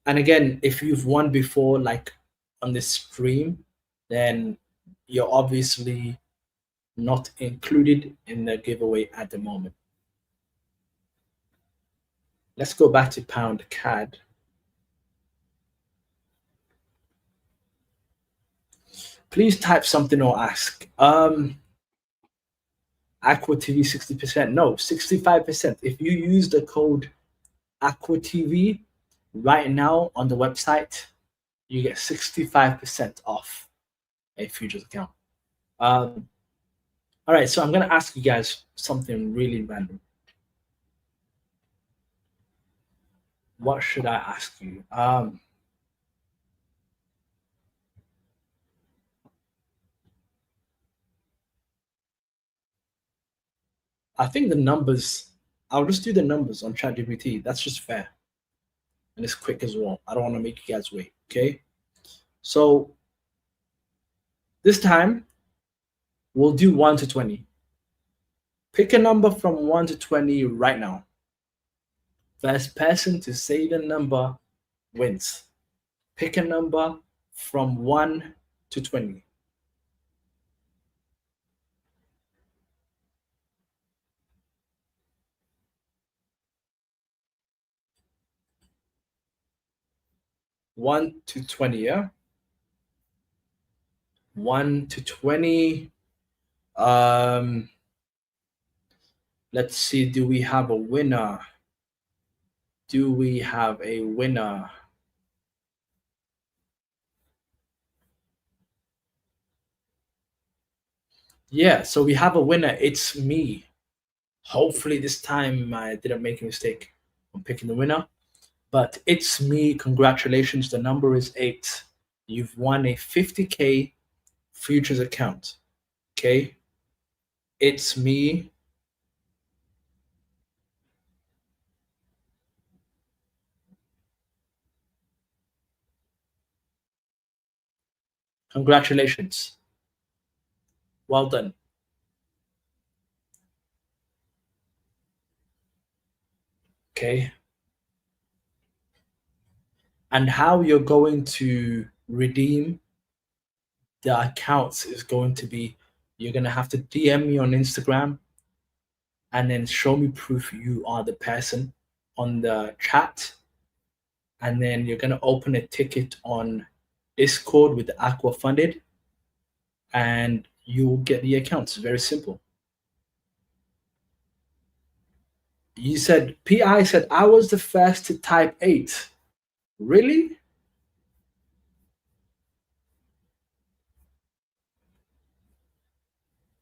again, if you've won before, like on this stream, then you're obviously not included in the giveaway at the moment. Let's go back to pound CAD. Please type something or ask. AquaTV 60%. No, 65%. If you use the code AquaTV right now on the website, you get 65% off a futures account. All right, so I'm gonna ask you guys something really random. What should I ask you? I think the numbers. I'll just do the numbers on ChatGPT. That's just fair, and it's quick as well. I don't want to make you guys wait. Okay, so this time we'll do 1 to 20. Pick a number from 1 to 20 right now. First person to say the number wins. Pick a number from 1 to 20. One to 20, yeah? 1 to 20. Um, let's see. Do we have a winner? Do we have a winner? Yeah, so we have a winner. It's me. Hopefully, this time I didn't make a mistake on picking the winner. But it's me. Congratulations. The number is 8. You've won a 50K futures account. Okay. It's me. Congratulations. Well done. Okay. And how you're going to redeem the accounts is going to be you're going to have to DM me on Instagram and then show me proof you are the person on the chat. And then you're going to open a ticket on Discord with the AquaFunded and you will get the accounts. Very simple. You said, PI said, I was the first to type 8. Really?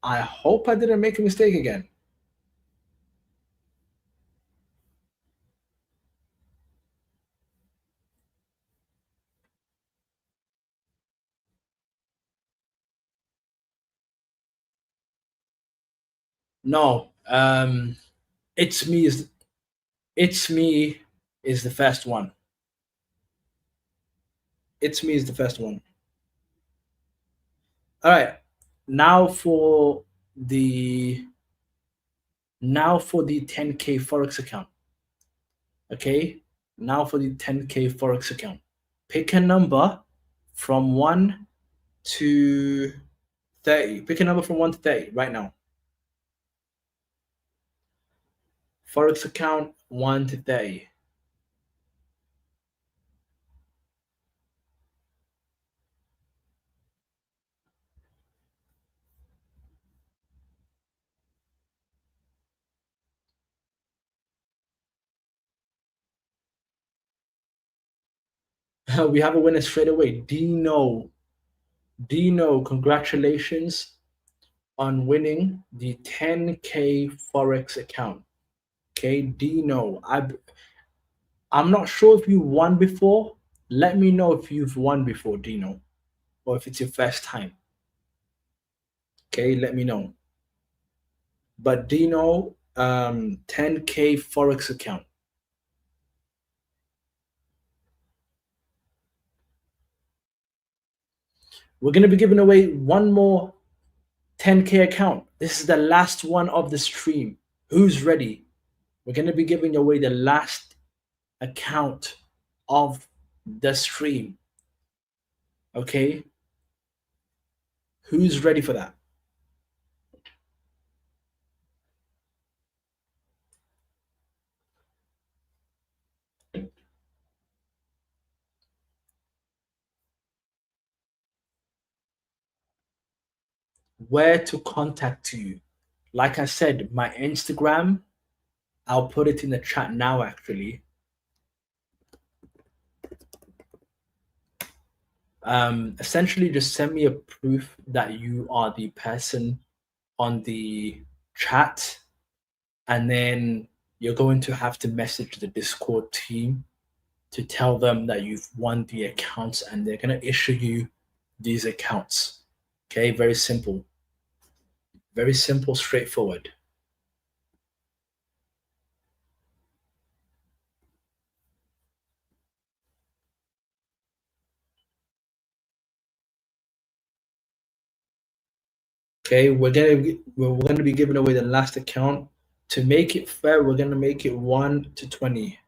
I hope I didn't make a mistake again. No, it's me is it's me is the first one. It's me is the first one. All right. Now for the now for the 10K Forex account. Okay? Now for the 10K Forex account. Pick a number from 1 to 30. Pick a number from 1 to 30 right now. Forex account 1 to 30. We have a winner straight away. Dino. Dino, congratulations on winning the 10K Forex account. Okay, Dino. I'm not sure if you won before. Let me know if you've won before, Dino, or if it's your first time. Okay, let me know. But Dino, 10K Forex account. We're gonna be giving away one more 10K account. This is the last one of the stream. Who's ready? We're gonna be giving away the last account of the stream. Okay? Who's ready for that? where to contact you. Like I said, my Instagram, I'll put it in the chat now actually. Essentially just send me a proof that you are the person on the chat, and then you're going to have to message the Discord team to tell them that you've won the accounts, and they're going to issue you these accounts. Okay, very simple, straightforward. Okay, we're gonna be giving away the last account. To make it fair, we're gonna make it 1 to 20.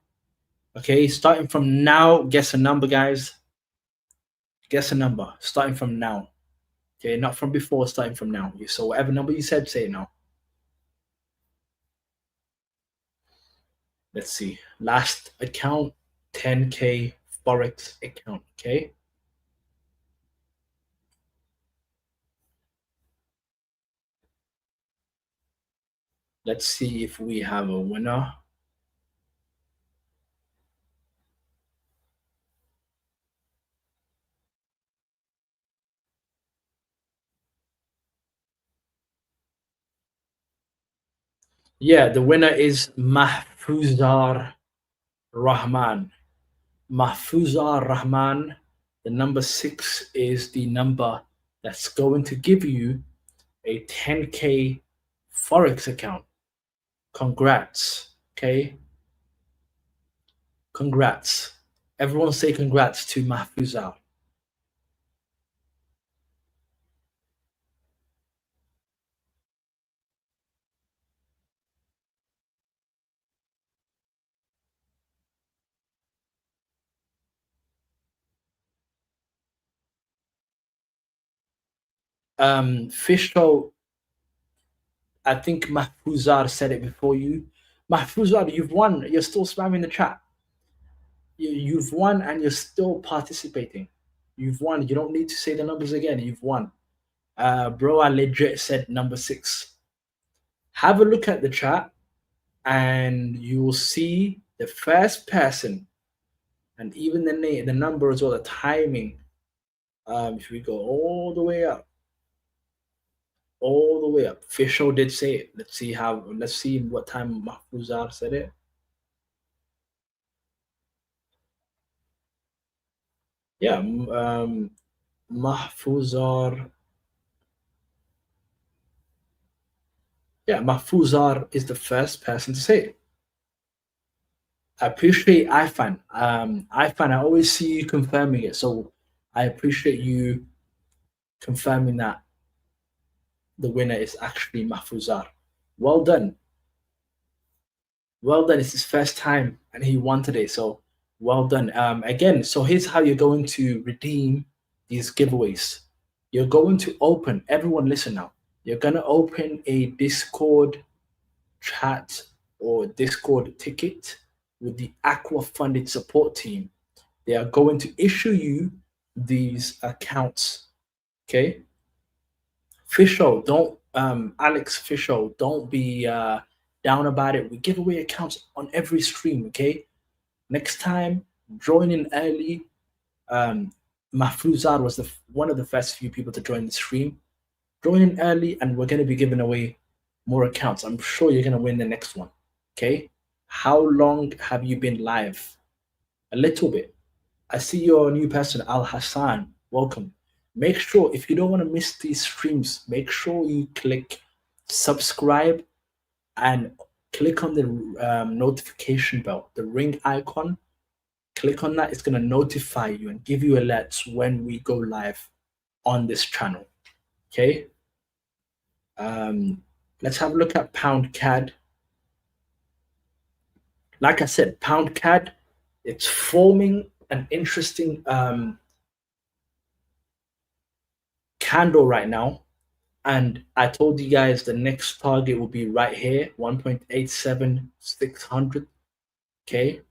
Okay, starting from now, guess a number, guys. Guess a number. Starting from now. Okay, not from before, starting from now. So whatever number you said, say it now. Let's see. Last account, 10K Forex account. Okay. Let's see if we have a winner. Yeah, the winner is Mahfuzar Rahman. Mahfuzar Rahman. The number 6 is the number that's going to give you a 10K Forex account. Congrats. Okay. Congrats. Everyone say congrats to Mahfuzar. Fisho, I think Mahfuzar said it before you. Mahfuzar, you've won. You're still spamming the chat. You've won and you're still participating. You've won. You don't need to say the numbers again. You've won. Bro, I legit said number 6. Have a look at the chat and you will see the first person and even the name, the number as well, the timing. If we go all the way up, all the way up. Fisho did say it. Let's see what time Mahfuzar said it. Yeah, Mahfuzar. Yeah, Mahfuzar is the first person to say it. I appreciate Ifan. Ifan, I always see you confirming it, so I appreciate you confirming that the winner is actually Mahfuzar. Well done. Well done. It's his first time and he won today. So well done. Again, so here's how you're going to redeem these giveaways. You're going to open, everyone listen now. You're going to open a Discord chat or Discord ticket with the AquaFunded support team. They are going to issue you these accounts. Okay. Fisho, don't Alex Fisho, don't be down about it. We give away accounts on every stream, okay? Next time, join in early. Mahfuzar was one of the first few people to join the stream. Join in early, and we're going to be giving away more accounts. I'm sure you're going to win the next one, okay? How long have you been live? A little bit. I see you're a new person, Al Hassan. Welcome. Make sure, if you don't want to miss these streams, make sure you click subscribe and click on the notification bell, the ring icon. Click on that. It's going to notify you and give you alerts when we go live on this channel. Okay. Let's have a look at Pound CAD. Like I said, Pound CAD, it's forming an interesting candle right now. And I told you guys the next target will be right here, 1.87600. Okay.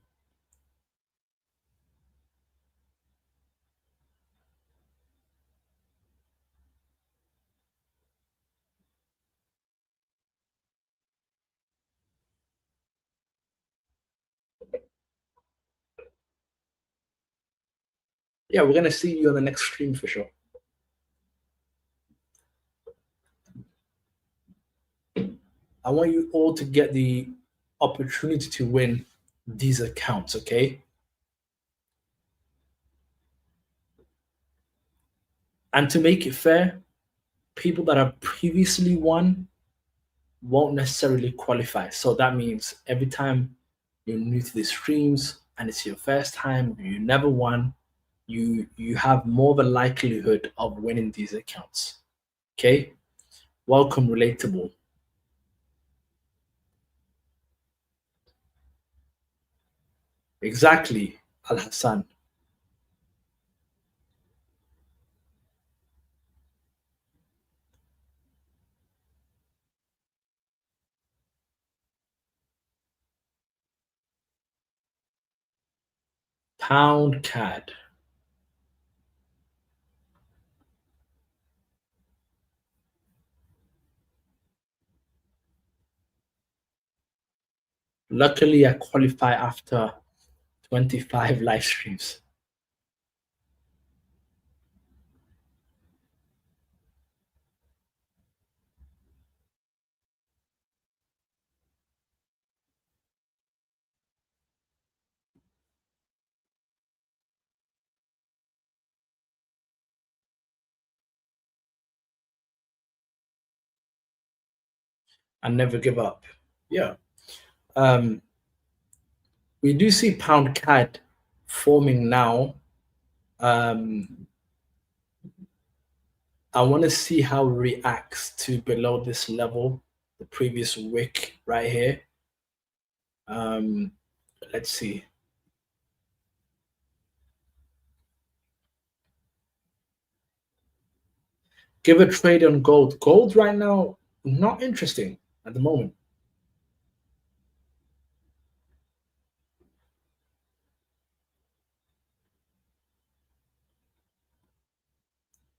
yeah, we're gonna see you on the next stream for sure. I want you all to get the opportunity to win these accounts, okay? And to make it fair, people that have previously won won't necessarily qualify. So that means every time you're new to the streams and it's your first time, you never won, you have more of a likelihood of winning these accounts. Okay? Welcome, relatable. Exactly, Al Hassan. Pound CAD. Luckily, I qualify after 25 live streams. And never give up. Yeah. Um, we do see pound CAD forming now. Um, I want to see how it reacts to below this level, the previous wick right here. Um, let's see. Give a trade on gold. Gold right now, not interesting at the moment.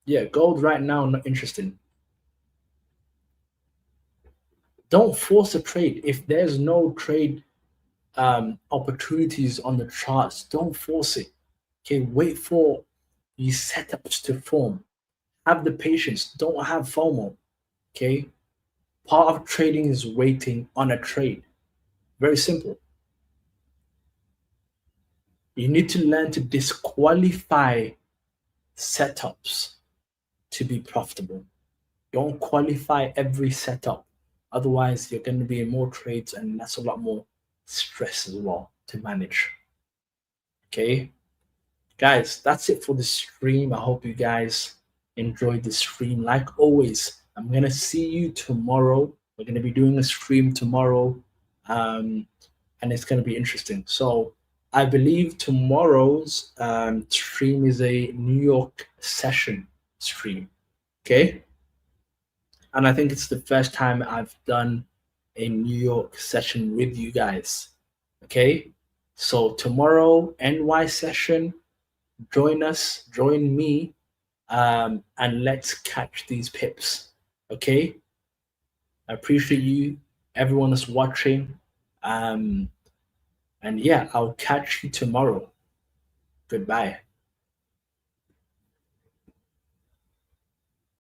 Yeah, gold right now, not interesting. Don't force a trade. If there's no trade opportunities on the charts, don't force it. Okay, wait for these setups to form. Have the patience. Don't have FOMO. Okay, part of trading is waiting on a trade. Very simple. You need to learn to disqualify setups to be profitable. Don't qualify every setup. Otherwise, you're going to be in more trades and that's a lot more stress as well to manage. Okay. Guys, that's it for the stream. I hope you guys enjoyed the stream. Like always, I'm going to see you tomorrow. We're going to be doing a stream tomorrow. And it's going to be interesting. So I believe tomorrow's stream is a New York session stream. Okay. And I think it's the first time I've done a New York session with you guys. Okay. So tomorrow, NY session, join us, join me, and let's catch these pips. Okay. I appreciate you, everyone that's watching. And yeah, I'll catch you tomorrow. Goodbye.